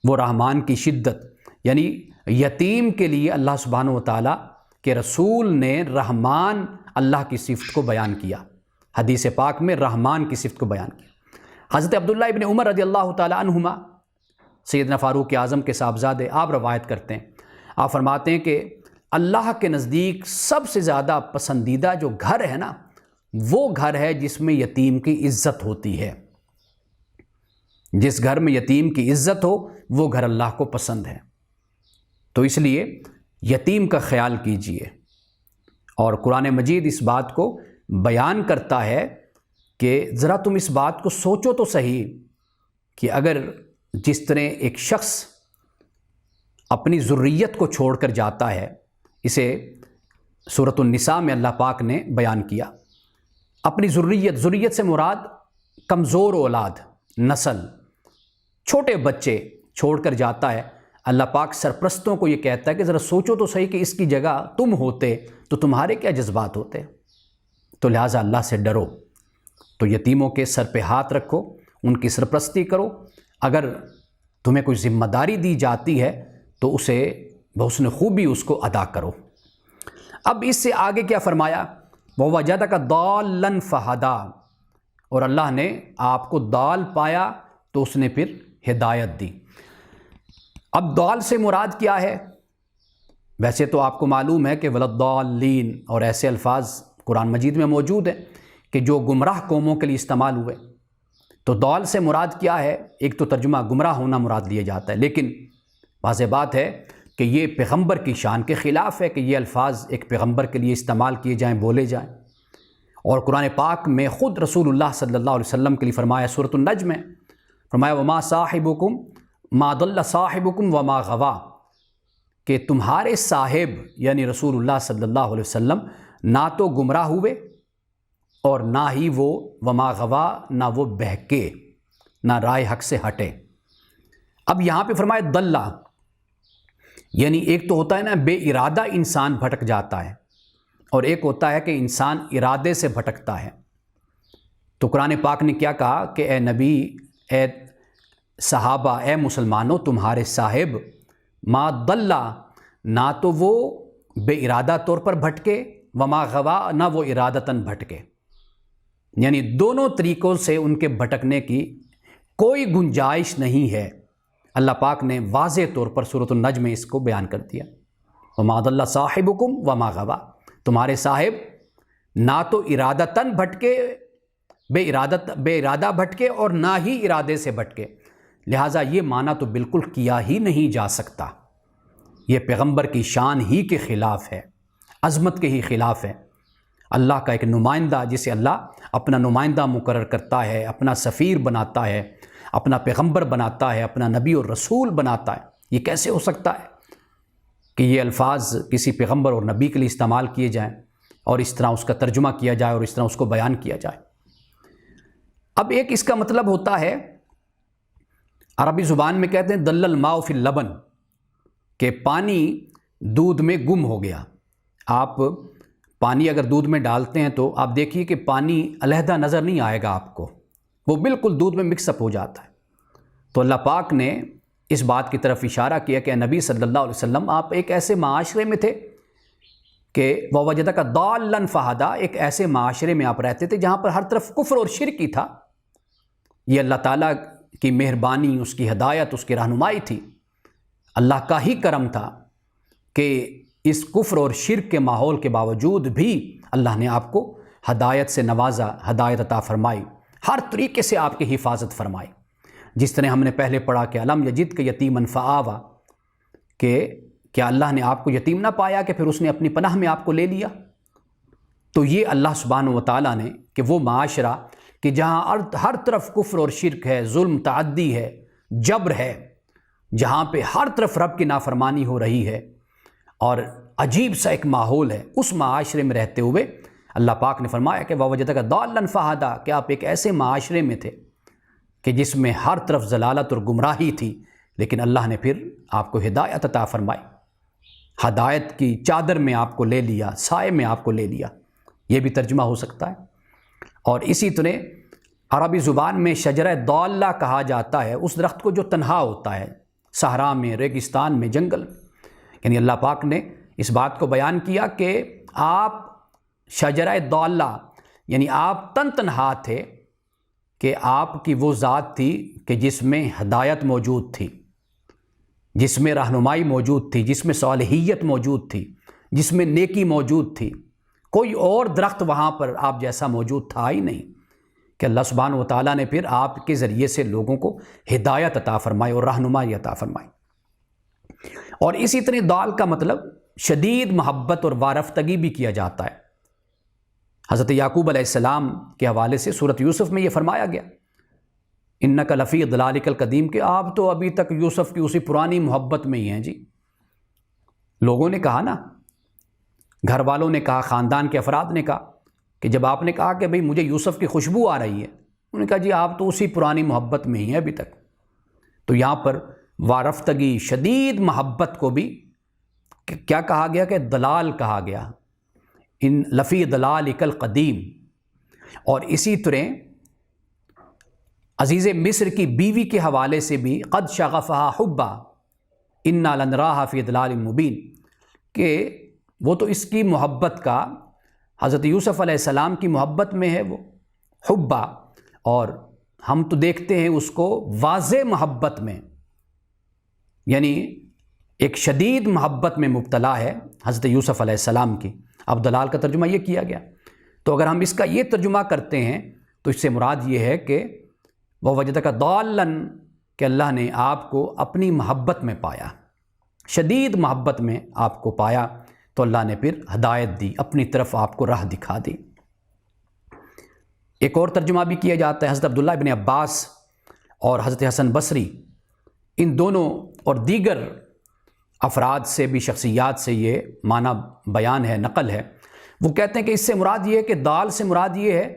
وہ رحمان کی شدت، یعنی یتیم کے لیے اللہ سبحانہ و تعالیٰ کے رسول نے رحمان اللہ کی صفت کو بیان کیا، حدیث پاک میں رحمان کی صفت کو بیان کیا۔ حضرت عبداللہ ابن عمر رضی اللہ تعالیٰ عنہما، سیدنا فاروق اعظم کے صاحبزادے، آپ روایت کرتے ہیں، آپ فرماتے ہیں کہ اللہ کے نزدیک سب سے زیادہ پسندیدہ جو گھر ہے نا، وہ گھر ہے جس میں یتیم کی عزت ہوتی ہے۔ جس گھر میں یتیم کی عزت ہو وہ گھر اللہ کو پسند ہے۔ تو اس لیے یتیم کا خیال کیجئے، اور قرآن مجید اس بات کو بیان کرتا ہے کہ ذرا تم اس بات کو سوچو تو صحیح کہ اگر جس طرح ایک شخص اپنی ذریت کو چھوڑ کر جاتا ہے، اسے سورۃ النساء میں اللہ پاک نے بیان کیا، اپنی ذریت سے مراد کمزور اولاد، نسل، چھوٹے بچے چھوڑ کر جاتا ہے۔ اللہ پاک سرپرستوں کو یہ کہتا ہے کہ ذرا سوچو تو صحیح کہ اس کی جگہ تم ہوتے تو تمہارے کیا جذبات ہوتے، تو لہٰذا اللہ سے ڈرو۔ تو یتیموں کے سر پہ ہاتھ رکھو، ان کی سرپرستی کرو، اگر تمہیں کوئی ذمہ داری دی جاتی ہے تو اسے بحسن خوبی اس کو ادا کرو۔ اب اس سے آگے کیا فرمایا؟ وَوَجَدَكَ ضَالًّا فَهَدَىٰ، اور اللہ نے آپ کو ضال پایا تو اس نے پھر ہدایت دی۔ اب ضال سے مراد کیا ہے؟ ویسے تو آپ کو معلوم ہے کہ وَلَضَّالِّينَ اور ایسے الفاظ قرآن مجید میں موجود ہیں کہ جو گمراہ قوموں کے لیے استعمال ہوئے۔ تو ضال سے مراد کیا ہے؟ ایک تو ترجمہ گمراہ ہونا مراد لیا جاتا ہے، لیکن واضح بات ہے کہ یہ پیغمبر کی شان کے خلاف ہے کہ یہ الفاظ ایک پیغمبر کے لیے استعمال کیے جائیں، بولے جائیں۔ اور قرآن پاک میں خود رسول اللہ صلی اللہ علیہ وسلم کے لیے فرمایا سورۃ النجم میں، فرمایا وما صاحبکم ما ضل صاحبکم وما غوا، کہ تمہارے صاحب یعنی رسول اللہ صلی اللہ علیہ وسلم نہ تو گمراہ ہوئے اور نہ ہی وہ وما غوا، نہ وہ بہکے، نہ رائے حق سے ہٹے۔ اب یہاں پہ فرمایا ضلّ، یعنی ایک تو ہوتا ہے نا بے ارادہ انسان بھٹک جاتا ہے، اور ایک ہوتا ہے کہ انسان ارادے سے بھٹکتا ہے۔ تو قرآن پاک نے کیا کہا کہ اے نبی، اے صحابہ، اے مسلمانوں، تمہارے صاحب ما ضل، نہ تو وہ بے ارادہ طور پر بھٹکے، وما غوا، نہ وہ ارادتاً بھٹکے، یعنی دونوں طریقوں سے ان کے بھٹکنے کی کوئی گنجائش نہیں ہے۔ اللہ پاک نے واضح طور پر سورۃ النجم میں اس کو بیان کر دیا، وما ضل صاحبکم وما غوا، تمہارے صاحب نہ تو ارادتاً بھٹکے، بے ارادہ بھٹکے، اور نہ ہی ارادے سے بھٹکے۔ لہٰذا یہ معنی تو بالکل کیا ہی نہیں جا سکتا، یہ پیغمبر کی شان ہی کے خلاف ہے، عظمت کے ہی خلاف ہے۔ اللہ کا ایک نمائندہ جسے اللہ اپنا نمائندہ مقرر کرتا ہے، اپنا سفیر بناتا ہے، اپنا پیغمبر بناتا ہے، اپنا نبی اور رسول بناتا ہے، یہ کیسے ہو سکتا ہے کہ یہ الفاظ کسی پیغمبر اور نبی کے لیے استعمال کیے جائیں اور اس طرح اس کا ترجمہ کیا جائے اور اس طرح اس کو بیان کیا جائے؟ اب ایک اس کا مطلب ہوتا ہے، عربی زبان میں کہتے ہیں ضل الماء فی اللبن، کہ پانی دودھ میں گم ہو گیا۔ آپ پانی اگر دودھ میں ڈالتے ہیں تو آپ دیکھیے کہ پانی علیحدہ نظر نہیں آئے گا آپ کو، وہ بالکل دودھ میں مکس اپ ہو جاتا ہے۔ تو اللہ پاک نے اس بات کی طرف اشارہ کیا کہ نبی صلی اللہ علیہ وسلم آپ ایک ایسے معاشرے میں تھے کہ وَوَجَدَكَ ضَالًّا فَهَدَىٰ، ایک ایسے معاشرے میں آپ رہتے تھے جہاں پر ہر طرف کفر اور شرک ہی تھا۔ یہ اللہ تعالیٰ کی مہربانی، اس کی ہدایت، اس کی رہنمائی تھی، اللہ کا ہی کرم تھا کہ اس کفر اور شرک کے ماحول کے باوجود بھی اللہ نے آپ کو ہدایت سے نوازا، ہدایت عطا فرمائی، ہر طریقے سے آپ کی حفاظت فرمائی۔ جس طرح ہم نے پہلے پڑھا کہ الم یجدک یتیما فآویٰ، کہ کیا اللہ نے آپ کو یتیم نہ پایا کہ پھر اس نے اپنی پناہ میں آپ کو لے لیا؟ تو یہ اللہ سبحانہ و تعالیٰ نے کہ وہ معاشرہ کہ جہاں ہر طرف کفر اور شرک ہے، ظلم تعدی ہے، جبر ہے، جہاں پہ ہر طرف رب کی نافرمانی ہو رہی ہے اور عجیب سا ایک ماحول ہے، اس معاشرے میں رہتے ہوئے اللہ پاک نے فرمایا کہ وَوَجَدَكَ ضَالًّا فَهَدَىٰ، کہ آپ ایک ایسے معاشرے میں تھے کہ جس میں ہر طرف ضلالت اور گمراہی تھی، لیکن اللہ نے پھر آپ کو ہدایت عطا فرمائی، ہدایت کی چادر میں آپ کو لے لیا، سائے میں آپ کو لے لیا۔ یہ بھی ترجمہ ہو سکتا ہے۔ اور اسی طرح عربی زبان میں شجرہ ضالہ کہا جاتا ہے اس درخت کو جو تنہا ہوتا ہے، صحرا میں، ریگستان میں، جنگل میں۔ یعنی اللہ پاک نے اس بات کو بیان کیا کہ آپ شجرہ ضالہ، یعنی آپ تنہا تھے، کہ آپ کی وہ ذات تھی کہ جس میں ہدایت موجود تھی، جس میں رہنمائی موجود تھی، جس میں صالحیت موجود تھی، جس میں نیکی موجود تھی۔ کوئی اور درخت وہاں پر آپ جیسا موجود تھا ہی نہیں، کہ اللہ سبحانہ و تعالیٰ نے پھر آپ کے ذریعے سے لوگوں کو ہدایت عطا فرمائی اور رہنمائی عطا فرمائی۔ اور اسی طرح ضال کا مطلب شدید محبت اور وارفتگی بھی کیا جاتا ہے۔ حضرت یعقوب علیہ السلام کے حوالے سے سورۃ یوسف میں یہ فرمایا گیا انک لفی ضلالک القدیم، کہ آپ تو ابھی تک یوسف کی اسی پرانی محبت میں ہی ہیں جی۔ لوگوں نے کہا نا، گھر والوں نے کہا، خاندان کے افراد نے کہا کہ جب آپ نے کہا کہ بھئی مجھے یوسف کی خوشبو آ رہی ہے، انہوں نے کہا جی آپ تو اسی پرانی محبت میں ہی ہیں ابھی تک۔ تو یہاں پر وارفتگی، شدید محبت کو بھی کیا کہا گیا کہ دلال کہا گیا۔ ان لفی ضلالک القدیم۔ اور اسی طرح عزیز مصر کی بیوی کے حوالے سے بھی قد شغفہا حبا انا لنراہا فی ضلال مبین، کہ وہ تو اس کی محبت کا، حضرت یوسف علیہ السلام کی محبت میں ہے وہ حبا، اور ہم تو دیکھتے ہیں اس کو واضح محبت میں، یعنی ایک شدید محبت میں مبتلا ہے حضرت یوسف علیہ السلام کی۔ اب دلال کا ترجمہ یہ کیا گیا، تو اگر ہم اس کا یہ ترجمہ کرتے ہیں تو اس سے مراد یہ ہے کہ وَوَجَدَكَ ضَالًّا، کہ اللہ نے آپ کو اپنی محبت میں پایا، شدید محبت میں آپ کو پایا، تو اللہ نے پھر ہدایت دی، اپنی طرف آپ کو راہ دکھا دی۔ ایک اور ترجمہ بھی کیا جاتا ہے، حضرت عبداللہ ابن عباس اور حضرت حسن بصری، ان دونوں اور دیگر افراد سے بھی، شخصیات سے یہ معنی بیان ہے، نقل ہے۔ وہ کہتے ہیں کہ اس سے مراد یہ ہے کہ دال سے مراد یہ ہے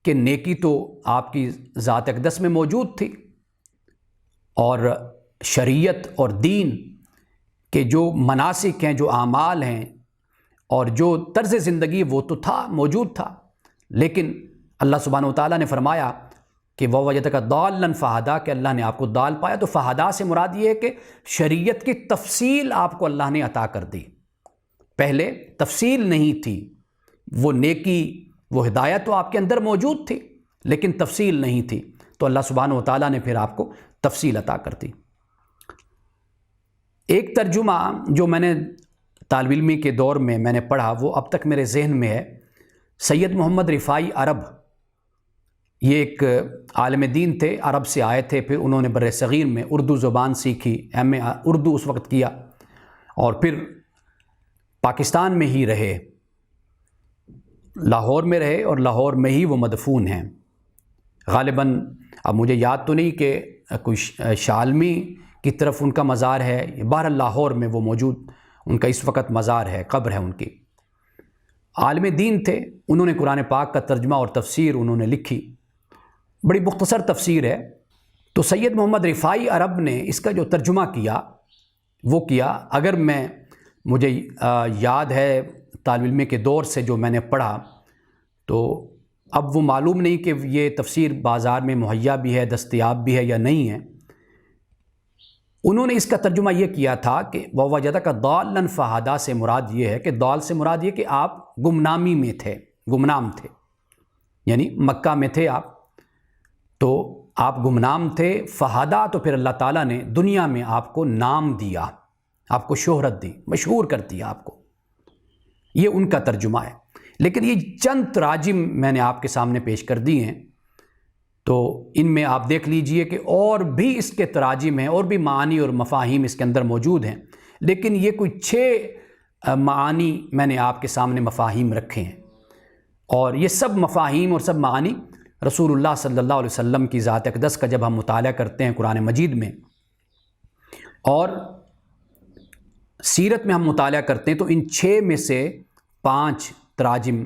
کہ نیکی تو آپ کی ذات اقدس میں موجود تھی، اور شریعت اور دین کے جو مناسک ہیں، جو اعمال ہیں، اور جو طرز زندگی، وہ تو تھا، موجود تھا، لیکن اللہ سبحانہ وتعالیٰ نے فرمایا کہ وَوَجَدَكَ ضَالًّا فَہَدَا، کہ اللہ نے آپ کو دال پایا۔ تو فہدا سے مراد یہ ہے کہ شریعت کی تفصیل آپ کو اللہ نے عطا کر دی، پہلے تفصیل نہیں تھی، وہ نیکی، وہ ہدایت تو آپ کے اندر موجود تھی لیکن تفصیل نہیں تھی، تو اللہ سبحانہ وتعالیٰ نے پھر آپ کو تفصیل عطا کر دی۔ ایک ترجمہ جو میں نے طالب علمی کے دور میں نے پڑھا، وہ اب تک میرے ذہن میں ہے۔ سید محمد رفاعی عرب، یہ ایک عالم دین تھے، عرب سے آئے تھے، پھر انہوں نے بر صغیر میں اردو زبان سیکھی، ایم اے اردو اس وقت کیا، اور پھر پاکستان میں ہی رہے، لاہور میں رہے، اور لاہور میں ہی وہ مدفون ہیں غالباً۔ اب مجھے یاد تو نہیں کہ کوئی شالمی کی طرف ان کا مزار ہے، بہرحال لاہور میں وہ موجود، ان کا اس وقت مزار ہے، قبر ہے ان کی۔ عالم دین تھے، انہوں نے قرآن پاک کا ترجمہ اور تفسیر انہوں نے لکھی، بڑی مختصر تفسیر ہے۔ تو سید محمد رفاعی عرب نے اس کا جو ترجمہ کیا وہ کیا، اگر مجھے یاد ہے طالب علم کے دور سے جو میں نے پڑھا، تو اب وہ معلوم نہیں کہ یہ تفسیر بازار میں مہیا بھی ہے، دستیاب بھی ہے یا نہیں ہے۔ انہوں نے اس کا ترجمہ یہ کیا تھا کہ وَوَجَدَكَ ضَالًّا فَہَدَا سے مراد یہ ہے کہ ضال سے مراد یہ کہ آپ گمنامی میں تھے، گمنام تھے، یعنی مکہ میں تھے آپ، تو آپ گمنام تھے، فہدا، تو پھر اللہ تعالیٰ نے دنیا میں آپ کو نام دیا، آپ کو شہرت دی، مشہور کر دیا آپ کو۔ یہ ان کا ترجمہ ہے، لیکن یہ چند تراجم میں نے آپ کے سامنے پیش کر دی ہیں، تو ان میں آپ دیکھ لیجئے کہ اور بھی اس کے تراجم ہیں، اور بھی معانی اور مفاہیم اس کے اندر موجود ہیں، لیکن یہ کوئی 6 معانی میں نے آپ کے سامنے مفاہیم رکھے ہیں، اور یہ سب مفاہیم اور سب معانی رسول اللہ صلی اللہ علیہ وسلم کی ذات اقدس کا جب ہم مطالعہ کرتے ہیں قرآن مجید میں، اور سیرت میں ہم مطالعہ کرتے ہیں، تو ان 6 میں سے 5 تراجم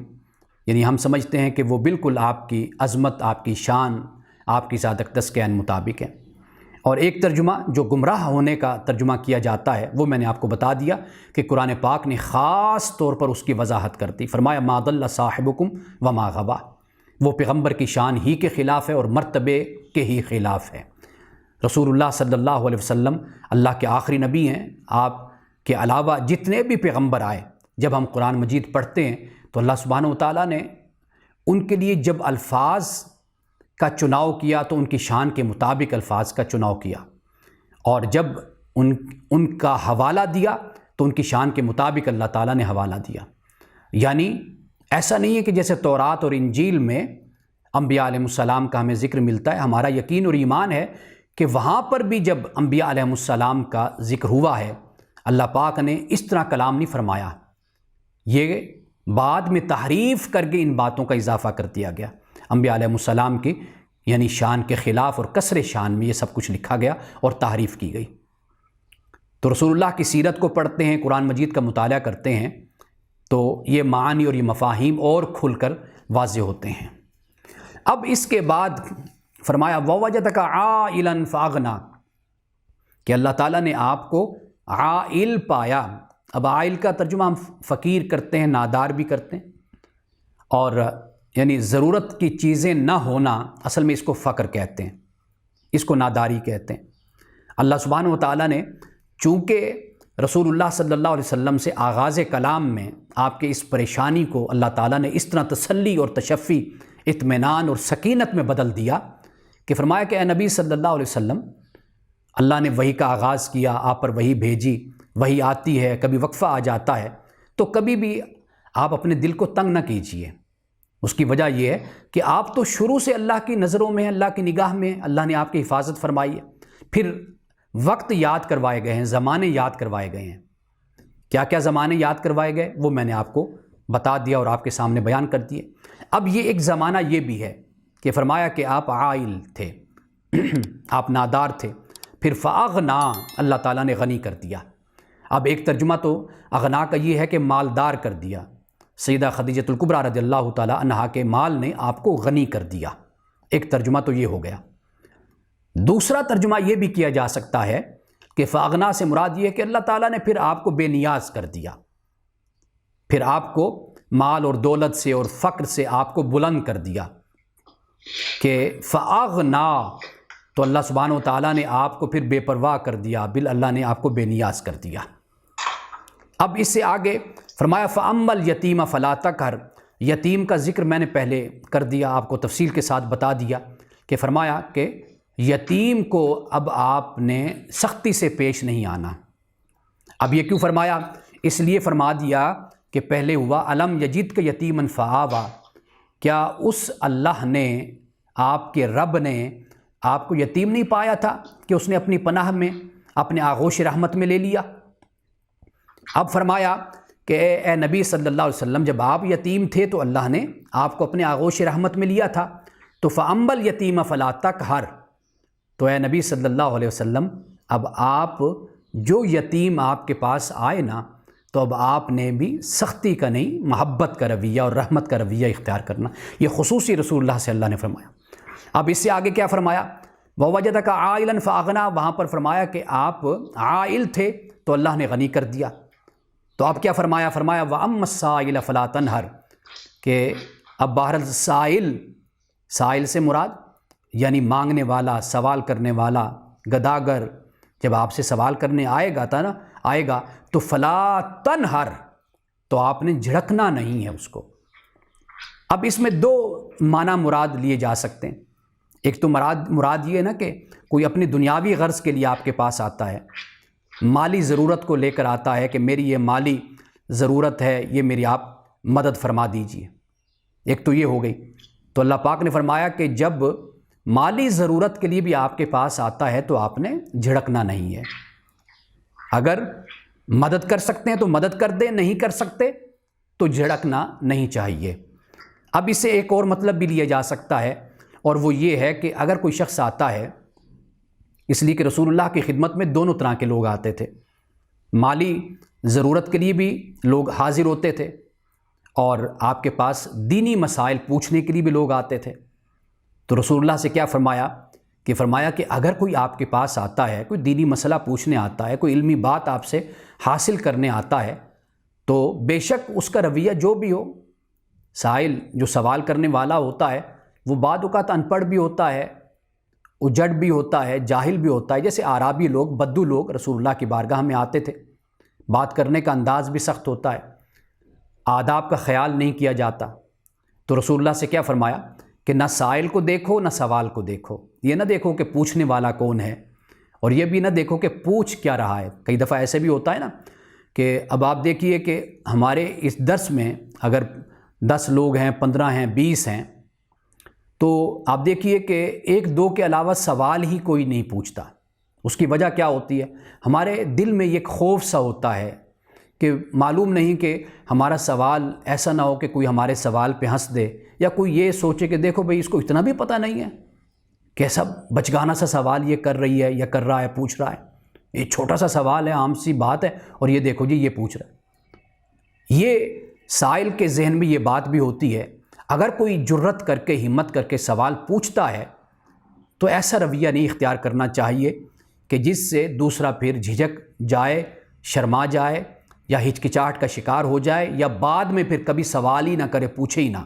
یعنی ہم سمجھتے ہیں کہ وہ بالکل آپ کی عظمت، آپ کی شان، آپ کی ذات اقدس کے عین مطابق ہے۔ اور ایک ترجمہ جو گمراہ ہونے کا ترجمہ کیا جاتا ہے، وہ میں نے آپ کو بتا دیا کہ قرآن پاک نے خاص طور پر اس کی وضاحت کر دی، فرمایا ما ضل صاحبکم وما غوا، وہ پیغمبر کی شان ہی کے خلاف ہے اور مرتبے کے ہی خلاف ہے۔ رسول اللہ صلی اللہ علیہ وسلم اللہ کے آخری نبی ہیں، آپ کے علاوہ جتنے بھی پیغمبر آئے، جب ہم قرآن مجید پڑھتے ہیں تو اللہ سبحانہ وتعالیٰ نے ان کے لیے جب الفاظ کا چناؤ کیا تو ان کی شان کے مطابق الفاظ کا چناؤ کیا، اور جب ان کا حوالہ دیا تو ان کی شان کے مطابق اللہ تعالیٰ نے حوالہ دیا۔ یعنی ایسا نہیں ہے کہ جیسے تورات اور انجیل میں انبیاء علیہ السلام کا ہمیں ذکر ملتا ہے، ہمارا یقین اور ایمان ہے کہ وہاں پر بھی جب انبیاء علیہ السلام کا ذکر ہوا ہے، اللہ پاک نے اس طرح کلام نہیں فرمایا، یہ بعد میں تحریف کر کے ان باتوں کا اضافہ کر دیا گیا۔ انبیاء علیہ السلام کی یعنی شان کے خلاف اور کسر شان میں یہ سب کچھ لکھا گیا اور تحریف کی گئی۔ تو رسول اللہ کی سیرت کو پڑھتے ہیں، قرآن مجید کا مطالعہ کرتے ہیں، تو یہ معانی اور یہ مفاہیم اور کھل کر واضح ہوتے ہیں۔ اب اس کے بعد فرمایا وَوَجَدَكَ عَائِلًا فَأَغْنَىٰ، کہ اللہ تعالیٰ نے آپ کو عائل پایا، اب عائل کا ترجمہ ہم فقیر کرتے ہیں، نادار بھی کرتے ہیں، اور یعنی ضرورت کی چیزیں نہ ہونا اصل میں اس کو فقر کہتے ہیں، اس کو ناداری کہتے ہیں۔ اللہ سبحانہ و تعالیٰ نے چونکہ رسول اللہ صلی اللہ علیہ وسلم سے آغاز کلام میں آپ کے اس پریشانی کو اللہ تعالیٰ نے اس طرح تسلی اور تشفی، اطمینان اور سکینت میں بدل دیا کہ فرمایا کہ اے نبی صلی اللہ علیہ وسلم، اللہ نے وحی کا آغاز کیا، آپ پر وحی بھیجی، وحی آتی ہے، کبھی وقفہ آ جاتا ہے، تو کبھی بھی آپ اپنے دل کو تنگ نہ کیجیے۔ اس کی وجہ یہ ہے کہ آپ تو شروع سے اللہ کی نظروں میں ہیں، اللہ کی نگاہ میں ہیں، اللہ نے آپ کی حفاظت فرمائی ہے۔ پھر وقت یاد کروائے گئے ہیں، زمانے یاد کروائے گئے ہیں۔ کیا کیا زمانے یاد کروائے گئے وہ میں نے آپ کو بتا دیا اور آپ کے سامنے بیان کر دیے۔ اب یہ ایک زمانہ یہ بھی ہے کہ فرمایا کہ آپ عائل تھے، آپ نادار تھے، پھر فاغنا، اللہ تعالیٰ نے غنی کر دیا۔ اب ایک ترجمہ تو اغنا کا یہ ہے کہ مالدار کر دیا، سیدہ خدیجۃ الکبریٰ رضی اللہ تعالیٰ عنہا کے مال نے آپ کو غنی کر دیا، ایک ترجمہ تو یہ ہو گیا۔ دوسرا ترجمہ یہ بھی کیا جا سکتا ہے کہ فاغنا سے مراد یہ ہے کہ اللہ تعالیٰ نے پھر آپ کو بے نیاز کر دیا، پھر آپ کو مال اور دولت سے اور فقر سے آپ کو بلند کر دیا کہ فاغنا، تو اللہ سبحانہ و تعالیٰ نے آپ کو پھر بے پرواہ کر دیا، اللہ نے آپ کو بے نیاز کر دیا۔ اب اس سے آگے فرمایا فَأَمَّا الْيَتِيمَ فَلَا تَقْهَرْ، یتیم کا ذکر میں نے پہلے کر دیا، آپ کو تفصیل کے ساتھ بتا دیا کہ فرمایا کہ یتیم کو اب آپ نے سختی سے پیش نہیں آنا۔ اب یہ کیوں فرمایا؟ اس لیے فرما دیا کہ پہلے ہوا الم یجدک یتیما فآویٰ، کیا اس اللہ نے، آپ کے رب نے آپ کو یتیم نہیں پایا تھا کہ اس نے اپنی پناہ میں، اپنے آغوش رحمت میں لے لیا۔ اب فرمایا کہ اے نبی صلی اللہ علیہ وسلم، جب آپ یتیم تھے تو اللہ نے آپ کو اپنے آغوش رحمت میں لیا تھا، تو فَأَمَّا الْيَتِيمَ فَلَا تَقْهَرْ، تو اے نبی صلی اللہ علیہ وسلم اب آپ جو یتیم آپ کے پاس آئے نا، تو اب آپ نے بھی سختی کا نہیں، محبت کا رویہ اور رحمت کا رویہ اختیار کرنا۔ یہ خصوصی رسول اللہ سے اللہ نے فرمایا۔ اب اس سے آگے کیا فرمایا؟ وَوَجَدَكَ عَائِلًا فَأَغْنَىٰ، وہاں پر فرمایا کہ آپ عائل تھے تو اللہ نے غنی کر دیا۔ تو اب کیا فرمایا؟ فرمایا وَأَمَّا السَّائِلَ فَلَا تَنْهَرْ، کہ اب بہرحال سائل سے مراد یعنی مانگنے والا، سوال کرنے والا، گداگر جب آپ سے سوال کرنے آئے گا تو فَلَا تَنْهَرْ، تو آپ نے جھڑکنا نہیں ہے اس کو۔ اب اس میں دو معنی مراد لیے جا سکتے ہیں۔ ایک تو مراد یہ ہے نا کہ کوئی اپنی دنیاوی غرض کے لیے آپ کے پاس آتا ہے، مالی ضرورت کو لے کر آتا ہے کہ میری یہ مالی ضرورت ہے، یہ میری آپ مدد فرما دیجئے، ایک تو یہ ہو گئی۔ تو اللہ پاک نے فرمایا کہ جب مالی ضرورت کے لیے بھی آپ کے پاس آتا ہے تو آپ نے جھڑکنا نہیں ہے۔ اگر مدد کر سکتے ہیں تو مدد کر دیں، نہیں کر سکتے تو جھڑکنا نہیں چاہیے۔ اب اس سے ایک اور مطلب بھی لیا جا سکتا ہے، اور وہ یہ ہے کہ اگر کوئی شخص آتا ہے، اس لیے کہ رسول اللہ کی خدمت میں دونوں طرح کے لوگ آتے تھے، مالی ضرورت کے لیے بھی لوگ حاضر ہوتے تھے، اور آپ کے پاس دینی مسائل پوچھنے کے لیے بھی لوگ آتے تھے۔ تو رسول اللہ سے کیا فرمایا کہ اگر کوئی آپ کے پاس آتا ہے، کوئی دینی مسئلہ پوچھنے آتا ہے، کوئی علمی بات آپ سے حاصل کرنے آتا ہے، تو بے شک اس کا رویہ جو بھی ہو، سائل جو سوال کرنے والا ہوتا ہے وہ بعض اوقات ان پڑھ بھی ہوتا ہے، اجڑ بھی ہوتا ہے، جاہل بھی ہوتا ہے، جیسے اعرابی لوگ، بدو لوگ رسول اللہ کی بارگاہ میں آتے تھے، بات کرنے کا انداز بھی سخت ہوتا ہے، آداب کا خیال نہیں کیا جاتا۔ تو رسول اللہ سے کیا فرمایا کہ نہ سائل کو دیکھو نہ سوال کو دیکھو، یہ نہ دیکھو کہ پوچھنے والا کون ہے، اور یہ بھی نہ دیکھو کہ پوچھ کیا رہا ہے۔ کئی دفعہ ایسے بھی ہوتا ہے نا کہ اب آپ دیکھیے کہ ہمارے اس درس میں اگر 10 لوگ ہیں، 15 ہیں، 20 ہیں، تو آپ دیکھیے کہ 1-2 کے علاوہ سوال ہی کوئی نہیں پوچھتا۔ اس کی وجہ کیا ہوتی ہے؟ ہمارے دل میں ایک خوف سا ہوتا ہے کہ معلوم نہیں کہ ہمارا سوال ایسا نہ ہو کہ کوئی ہمارے سوال پہ ہنس دے، یا کوئی یہ سوچے کہ دیکھو بھئی اس کو اتنا بھی پتہ نہیں ہے، کیسا بچگانا سا سوال یہ کر رہی ہے یا کر رہا ہے، پوچھ رہا ہے، یہ چھوٹا سا سوال ہے، عام سی بات ہے، اور یہ دیکھو جی یہ پوچھ رہا ہے۔ یہ سائل کے ذہن میں یہ بات بھی ہوتی ہے، اگر کوئی جرت کر کے، ہمت کر کے سوال پوچھتا ہے تو ایسا رویہ نہیں اختیار کرنا چاہیے کہ جس سے دوسرا پھر جھجک جائے، شرما جائے، یا ہچکچاہٹ کا شکار ہو جائے یا بعد میں پھر کبھی سوال ہی نہ کرے، پوچھے ہی نہ،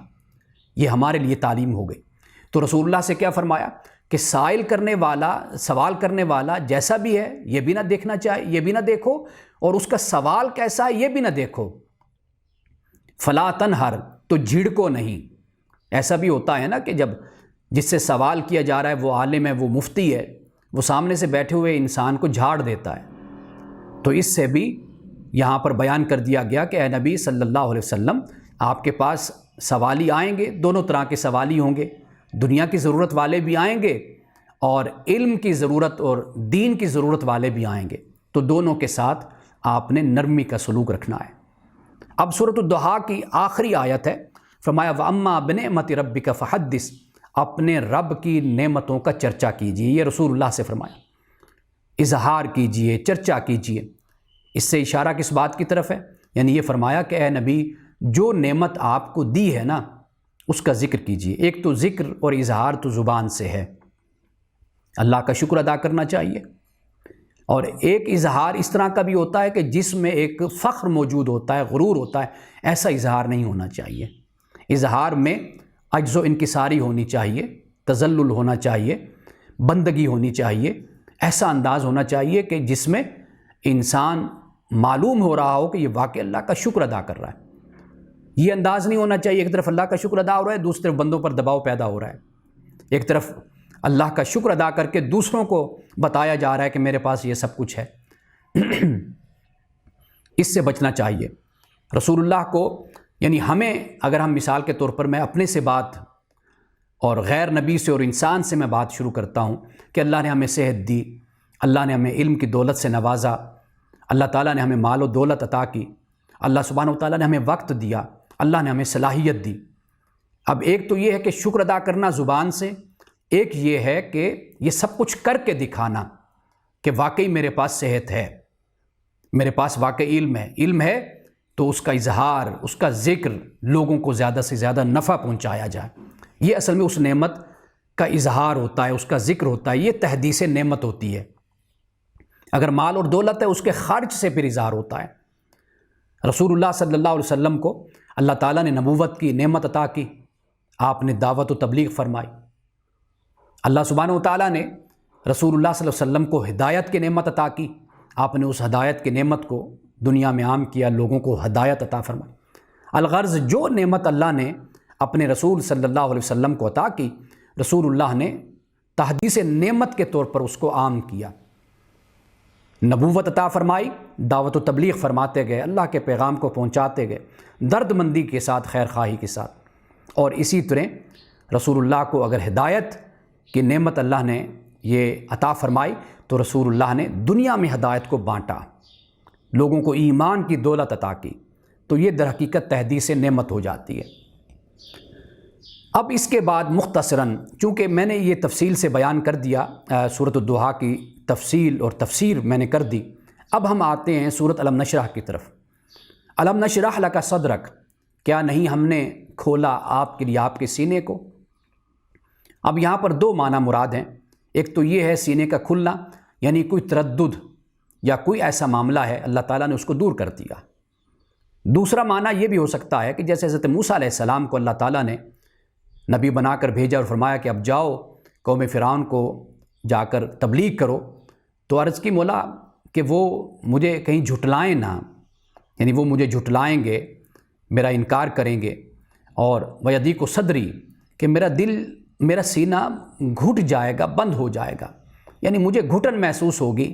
یہ ہمارے لیے تعلیم ہو گئی۔ تو رسول اللہ سے کیا فرمایا کہ سائل کرنے والا، سوال کرنے والا جیسا بھی ہے یہ بھی نہ دیکھنا چاہے، یہ بھی نہ دیکھو، اور اس کا سوال کیسا ہے یہ بھی نہ دیکھو۔ فلا تنہر، تو جھڑکو نہیں۔ ایسا بھی ہوتا ہے نا کہ جب جس سے سوال کیا جا رہا ہے وہ عالم ہے، وہ مفتی ہے، وہ سامنے سے بیٹھے ہوئے انسان کو جھاڑ دیتا ہے۔ تو اس سے بھی یہاں پر بیان کر دیا گیا کہ اے نبی صلی اللہ علیہ وسلم، آپ کے پاس سوالی آئیں گے، دونوں طرح کے سوالی ہوں گے، دنیا کی ضرورت والے بھی آئیں گے اور علم کی ضرورت اور دین کی ضرورت والے بھی آئیں گے، تو دونوں کے ساتھ آپ نے نرمی کا سلوک رکھنا ہے۔ اب سورۃ الضحیٰ کی آخری آیت ہے، فرمایا وَأَمَّا بِنِعْمَتِ رَبِّكَ فَحَدِّثْ، اپنے رب کی نعمتوں کا چرچا کیجیے۔ یہ رسول اللہ سے فرمایا، اظہار کیجیے، چرچا کیجیے۔ اس سے اشارہ کس بات کی طرف ہے؟ یعنی یہ فرمایا کہ اے نبی، جو نعمت آپ کو دی ہے نا اس کا ذکر کیجیے۔ ایک تو ذکر اور اظہار تو زبان سے ہے، اللہ کا شکر ادا کرنا چاہیے، اور ایک اظہار اس طرح کا بھی ہوتا ہے کہ جس میں ایک فخر موجود ہوتا ہے، غرور ہوتا ہے، ایسا اظہار نہیں ہونا چاہیے۔ اظہار میں عجز و انکساری ہونی چاہیے، تذلل ہونا چاہیے، بندگی ہونی چاہیے، ایسا انداز ہونا چاہیے کہ جس میں انسان معلوم ہو رہا ہو کہ یہ واقعی اللہ کا شکر ادا کر رہا ہے۔ یہ انداز نہیں ہونا چاہیے ایک طرف اللہ کا شکر ادا ہو رہا ہے، دوسری طرف بندوں پر دباؤ پیدا ہو رہا ہے، ایک طرف اللہ کا شکر ادا کر کے دوسروں کو بتایا جا رہا ہے کہ میرے پاس یہ سب کچھ ہے۔ اس سے بچنا چاہیے۔ رسول اللہ کو، یعنی ہمیں، اگر ہم مثال کے طور پر میں اپنے سے بات اور غیر نبی سے اور انسان سے میں بات شروع کرتا ہوں کہ اللہ نے ہمیں صحت دی، اللہ نے ہمیں علم کی دولت سے نوازا، اللہ تعالیٰ نے ہمیں مال و دولت عطا کی، اللہ سبحانہ و تعالیٰ نے ہمیں وقت دیا، اللہ نے ہمیں صلاحیت دی۔ اب ایک تو یہ ہے کہ شکر ادا کرنا زبان سے، ایک یہ ہے کہ یہ سب کچھ کر کے دکھانا کہ واقعی میرے پاس صحت ہے، میرے پاس واقعی علم ہے تو اس کا اظہار، اس کا ذکر، لوگوں کو زیادہ سے زیادہ نفع پہنچایا جائے۔ یہ اصل میں اس نعمت کا اظہار ہوتا ہے، اس کا ذکر ہوتا ہے، یہ تحدیث نعمت ہوتی ہے۔ اگر مال اور دولت ہے اس کے خرچ سے پھر اظہار ہوتا ہے۔ رسول اللہ صلی اللہ علیہ وسلم کو اللہ تعالیٰ نے نبوت کی نعمت عطا کی، آپ نے دعوت و تبلیغ فرمائی۔ اللہ سبحانہ و تعالیٰ نے رسول اللہ صلی اللہ علیہ وسلم کو ہدایت کی نعمت عطا کی، آپ نے اس ہدایت کی نعمت کو دنیا میں عام کیا، لوگوں کو ہدایت عطا فرمائی۔ الغرض جو نعمت اللہ نے اپنے رسول صلی اللہ علیہ وسلم کو عطا کی، رسول اللہ نے تحدیث نعمت کے طور پر اس کو عام کیا، نبوت عطا فرمائی، دعوت و تبلیغ فرماتے گئے، اللہ کے پیغام کو پہنچاتے گئے، درد مندی کے ساتھ، خیر خواہی کے ساتھ۔ اور اسی طرح رسول اللہ کو اگر ہدایت کی نعمت اللہ نے یہ عطا فرمائی تو رسول اللہ نے دنیا میں ہدایت کو بانٹا، لوگوں کو ایمان کی دولت عطا کی، تو یہ در حقیقت تحدیث نعمت ہو جاتی ہے۔ اب اس کے بعد مختصراً، چونکہ میں نے یہ تفصیل سے بیان کر دیا، سورۃ الضحیٰ کی تفصیل اور تفسیر میں نے کر دی، اب ہم آتے ہیں سورۃ الم نشرح کی طرف۔ الم نشرح لک صدرک، کیا نہیں ہم نے کھولا آپ کے لیے آپ کے سینے کو؟ اب یہاں پر دو معنی مراد ہیں، ایک تو یہ ہے سینے کا کھلنا، یعنی کوئی تردد یا کوئی ایسا معاملہ ہے اللہ تعالیٰ نے اس کو دور کر دیا۔ دوسرا معنی یہ بھی ہو سکتا ہے کہ جیسے حضرت موسیٰ علیہ السلام کو اللہ تعالیٰ نے نبی بنا کر بھیجا اور فرمایا کہ اب جاؤ قوم فرعون کو جا کر تبلیغ کرو، تو عرض کی مولا کہ وہ مجھے کہیں جھٹلائیں نہ، یعنی وہ مجھے جھٹلائیں گے، میرا انکار کریں گے، اور وَيَضِيقُ صَدْرِي، کہ میرا دل، میرا سینہ گھٹ جائے گا، بند ہو جائے گا، یعنی مجھے گھٹن محسوس ہوگی۔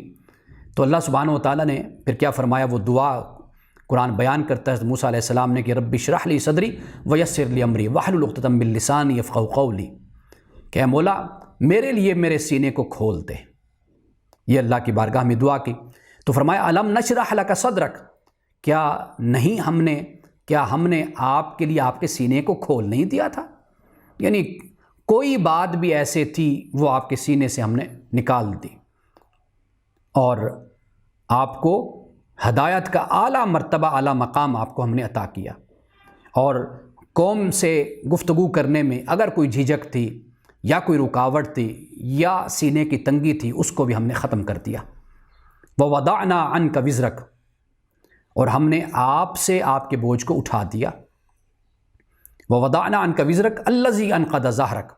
تو اللہ سبحانہ و تعالیٰ نے پھر کیا فرمایا، وہ دعا قرآن بیان کرتا ہے موسیٰ علیہ السلام نے کہ رب اشرح لی صدری ویسر لی امری واحلل عقدۃ من لسانی یفقہوا قولی، کہ اے مولا میرے لیے میرے سینے کو کھول دے۔ یہ اللہ کی بارگاہ میں دعا کی تو فرمایا الم نشرح لک صدرک، کیا ہم نے آپ کے لیے آپ کے سینے کو کھول نہیں دیا تھا؟ یعنی کوئی بات بھی ایسے تھی وہ آپ کے سینے سے ہم نے نکال دی، اور آپ کو ہدایت کا اعلیٰ مرتبہ، اعلیٰ مقام آپ کو ہم نے عطا کیا، اور قوم سے گفتگو کرنے میں اگر کوئی جھجک تھی یا کوئی رکاوٹ تھی یا سینے کی تنگی تھی، اس کو بھی ہم نے ختم کر دیا۔ وَوَضَعْنَا عَنْكَ وِزْرَكَ، اور ہم نے آپ سے آپ کے بوجھ کو اٹھا دیا۔ وَوَضَعْنَا عَنْكَ وِزْرَكَ الَّذِي أَنْقَضَ ظَهْرَكَ،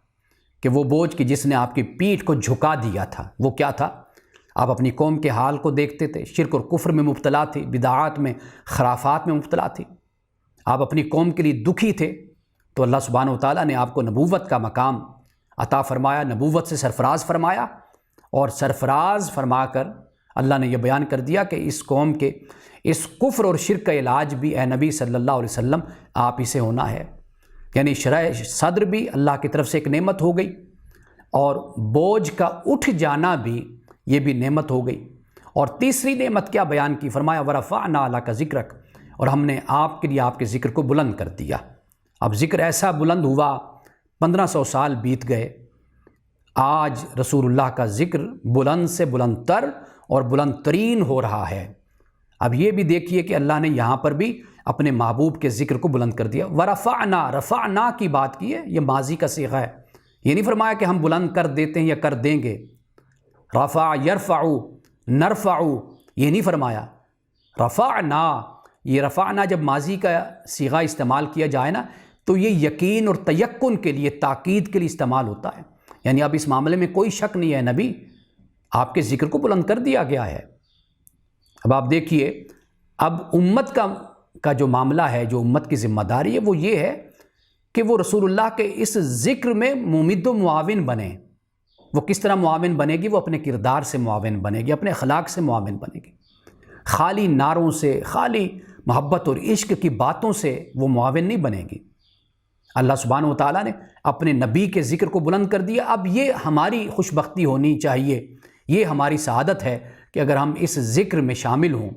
کہ وہ بوجھ کہ جس نے آپ کی پیٹھ کو جھکا دیا تھا۔ وہ کیا تھا؟ آپ اپنی قوم کے حال کو دیکھتے تھے، شرک اور کفر میں مبتلا تھی، بدعات میں، خرافات میں مبتلا تھی، آپ اپنی قوم کے لیے دکھی تھے، تو اللہ سبحانہ وتعالیٰ نے آپ کو نبوت کا مقام عطا فرمایا، نبوت سے سرفراز فرمایا، اور سرفراز فرما کر اللہ نے یہ بیان کر دیا کہ اس قوم کے اس کفر اور شرک کا علاج بھی اے نبی صلی اللہ علیہ وسلم آپ ہی سے ہونا ہے۔ یعنی شرح صدر بھی اللہ کی طرف سے ایک نعمت ہو گئی، اور بوجھ کا اٹھ جانا بھی یہ بھی نعمت ہو گئی۔ اور تیسری نعمت کیا بیان کی؟ فرمایا وَرَفَعْنَا لَكَ ذِكْرَكَ، اور ہم نے آپ کے لیے آپ کے ذکر کو بلند کر دیا۔ اب ذکر ایسا بلند ہوا، 1500 سال بیت گئے، آج رسول اللہ کا ذکر بلند سے بلند تر اور بلند ترین ہو رہا ہے۔ اب یہ بھی دیکھیے کہ اللہ نے یہاں پر بھی اپنے محبوب کے ذکر کو بلند کر دیا۔ وَرَفَعْنَا، رفعنا کی بات کی ہے، یہ ماضی کا صیغہ ہے، یہ نہیں فرمایا کہ ہم بلند کر دیتے ہیں یا کر دیں گے۔ رفع یرفع نرفع، یہ نہیں فرمایا۔ رفعنا، یہ رفعنا جب ماضی کا صیغہ استعمال کیا جائے نا تو یہ یقین اور تیقن کے لیے، تاکید کے لیے استعمال ہوتا ہے۔ یعنی اب اس معاملے میں کوئی شک نہیں ہے، نبی آپ کے ذکر کو بلند کر دیا گیا ہے۔ اب آپ دیکھیے، اب امت کا جو معاملہ ہے، جو امت کی ذمہ داری ہے، وہ یہ ہے کہ وہ رسول اللہ کے اس ذکر میں ممد و معاون بنے۔ وہ کس طرح معاون بنے گی؟ وہ اپنے کردار سے معاون بنے گی، اپنے اخلاق سے معاون بنے گی، خالی نعروں سے، خالی محبت اور عشق کی باتوں سے وہ معاون نہیں بنے گی۔ اللہ سبحانہ وتعالیٰ نے اپنے نبی کے ذکر کو بلند کر دیا۔ اب یہ ہماری خوش بختی ہونی چاہیے، یہ ہماری سعادت ہے کہ اگر ہم اس ذکر میں شامل ہوں،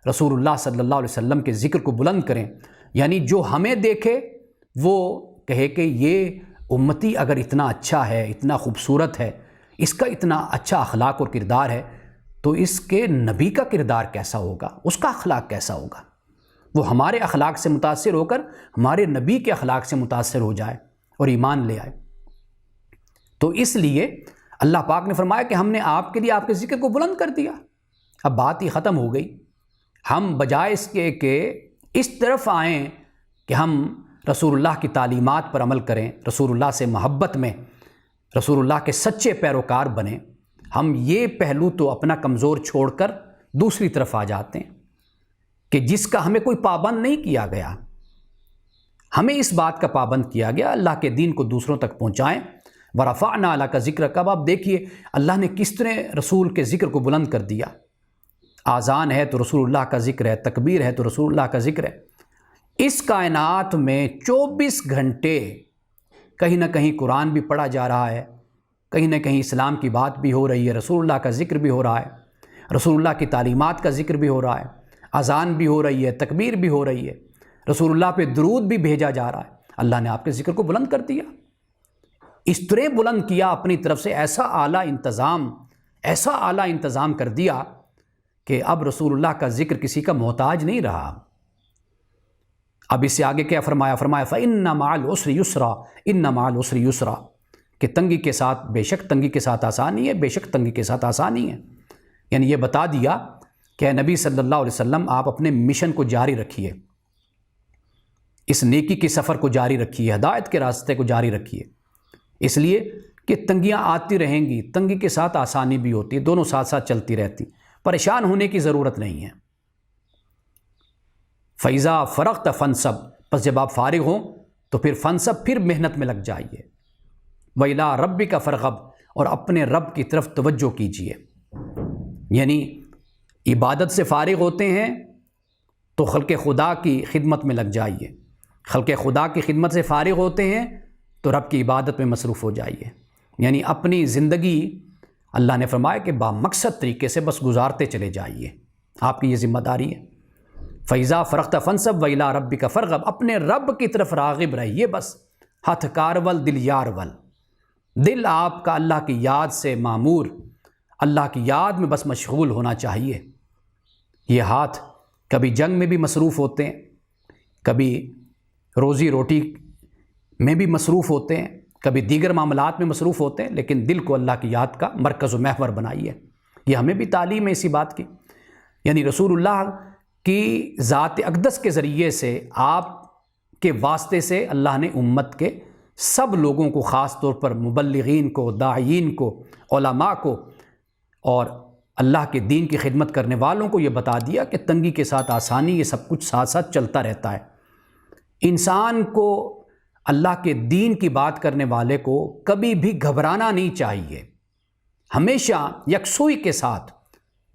رسول اللہ صلی اللہ علیہ وسلم کے ذکر کو بلند کریں، یعنی جو ہمیں دیکھے وہ کہے کہ یہ امتی اگر اتنا اچھا ہے، اتنا خوبصورت ہے، اس کا اتنا اچھا اخلاق اور کردار ہے، تو اس کے نبی کا کردار کیسا ہوگا، اس کا اخلاق کیسا ہوگا۔ وہ ہمارے اخلاق سے متاثر ہو کر ہمارے نبی کے اخلاق سے متاثر ہو جائے اور ایمان لے آئے۔ تو اس لیے اللہ پاک نے فرمایا کہ ہم نے آپ کے لیے آپ کے ذکر کو بلند کر دیا۔ اب بات ہی ختم ہو گئی، ہم بجائے اس کے کہ اس طرف آئیں کہ ہم رسول اللہ کی تعلیمات پر عمل کریں، رسول اللہ سے محبت میں رسول اللہ کے سچے پیروکار بنیں، ہم یہ پہلو تو اپنا کمزور چھوڑ کر دوسری طرف آ جاتے ہیں کہ جس کا ہمیں کوئی پابند نہیں کیا گیا، ہمیں اس بات کا پابند کیا گیا اللہ کے دین کو دوسروں تک پہنچائیں۔ وَرَفَعْنَا لَكَ ذِكْرَكَ، اب آپ دیکھیے اللہ نے کس طرح رسول کے ذکر کو بلند کر دیا۔ آذان ہے تو رسول اللہ کا ذکر ہے، تکبیر ہے تو رسول اللہ کا ذکر ہے۔ اس کائنات میں 24 گھنٹے کہیں نہ کہیں قرآن بھی پڑھا جا رہا ہے، کہیں نہ کہیں اسلام کی بات بھی ہو رہی ہے، رسول اللہ کا ذکر بھی ہو رہا ہے، رسول اللہ کی تعلیمات کا ذکر بھی ہو رہا ہے، اذان بھی ہو رہی ہے، تکبیر بھی ہو رہی ہے، رسول اللہ پہ درود بھی بھیجا جا رہا ہے۔ اللہ نے آپ کے ذکر کو بلند کر دیا، اس طرح بلند کیا اپنی طرف سے، ایسا اعلیٰ انتظام کر دیا کہ اب رسول اللہ کا ذکر کسی کا محتاج نہیں رہا۔ اب اس سے آگے کیا فرمایا؟ فرمایا فَإِنَّ مَعَ الْعُسْرِ يُسْرًا، إِنَّ مَعَ الْعُسْرِ يُسْرًا، کہ تنگی کے ساتھ، بے شک تنگی کے ساتھ آسانی ہے، بے شک تنگی کے ساتھ آسانی ہے۔ یعنی یہ بتا دیا کہ اے نبی صلی اللہ علیہ وسلم آپ اپنے مشن کو جاری رکھیے، اس نیکی کے سفر کو جاری رکھیے، ہدایت کے راستے کو جاری رکھیے، اس لیے کہ تنگیاں آتی رہیں گی، تنگی کے ساتھ آسانی بھی ہوتی ہے، دونوں ساتھ ساتھ چلتی رہتی، پریشان ہونے کی ضرورت نہیں ہے۔ فَإِذَا فَرَغْتَ فَانْصَبْ، پس جب آپ فارغ ہوں تو پھر فنصب، پھر محنت میں لگ جائیے۔ وَإِلَىٰ رَبِّكَ فَارْغَب، اور اپنے رب کی طرف توجہ کیجیے۔ یعنی عبادت سے فارغ ہوتے ہیں تو خلق خدا کی خدمت میں لگ جائیے، خلق خدا کی خدمت سے فارغ ہوتے ہیں تو رب کی عبادت میں مصروف ہو جائیے۔ یعنی اپنی زندگی اللہ نے فرمایا کہ بامقصد طریقے سے بس گزارتے چلے جائیے، آپ کی یہ ذمہ داری ہے۔ فَإِذَا فَرَغْتَ فَانْصَبْ وَإِلَىٰ رَبِّكَ فَارْغَب، اپنے رب کی طرف راغب رہیے، بس ہتھ کارول دل یارول، دل آپ کا اللہ کی یاد سے معمور، اللہ کی یاد میں بس مشغول ہونا چاہیے۔ یہ ہاتھ کبھی جنگ میں بھی مصروف ہوتے ہیں، کبھی روزی روٹی میں بھی مصروف ہوتے ہیں، کبھی دیگر معاملات میں مصروف ہوتے ہیں، لیکن دل کو اللہ کی یاد کا مرکز و محور بنائیے۔ یہ ہمیں بھی تعلیم ہے اسی بات کی، یعنی رسول اللہ کی ذات اقدس کے ذریعے سے، آپ کے واسطے سے اللہ نے امت کے سب لوگوں کو، خاص طور پر مبلغین کو، داعین کو، علماء کو اور اللہ کے دین کی خدمت کرنے والوں کو یہ بتا دیا کہ تنگی کے ساتھ آسانی، یہ سب کچھ ساتھ ساتھ چلتا رہتا ہے۔ انسان کو، اللہ کے دین کی بات کرنے والے کو کبھی بھی گھبرانا نہیں چاہیے، ہمیشہ یکسوئی کے ساتھ،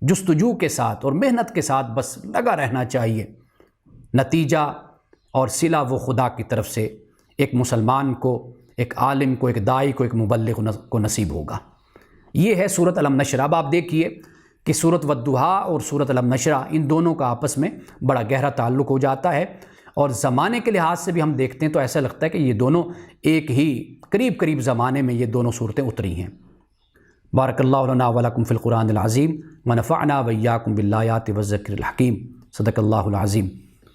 جستجو کے ساتھ اور محنت کے ساتھ بس لگا رہنا چاہیے۔ نتیجہ اور صلہ وہ خدا کی طرف سے ایک مسلمان کو، ایک عالم کو، ایک داعی کو، ایک مبلغ کو نصیب ہوگا۔ یہ ہے سورۃ الم نشرہ۔ اب آپ دیکھیے کہ سورۃ والضحیٰ اور سورۃ الم نشرہ، ان دونوں کا آپس میں بڑا گہرا تعلق ہو جاتا ہے، اور زمانے کے لحاظ سے بھی ہم دیکھتے ہیں تو ایسا لگتا ہے کہ یہ دونوں ایک ہی قریب زمانے میں یہ دونوں صورتیں اتری ہیں۔ بارک اللہ لنا ولکم فی القرآن العظیم ونفعنا وإیاکم بالآیات والذکر الحکیم۔ صدق اللہ العظیم۔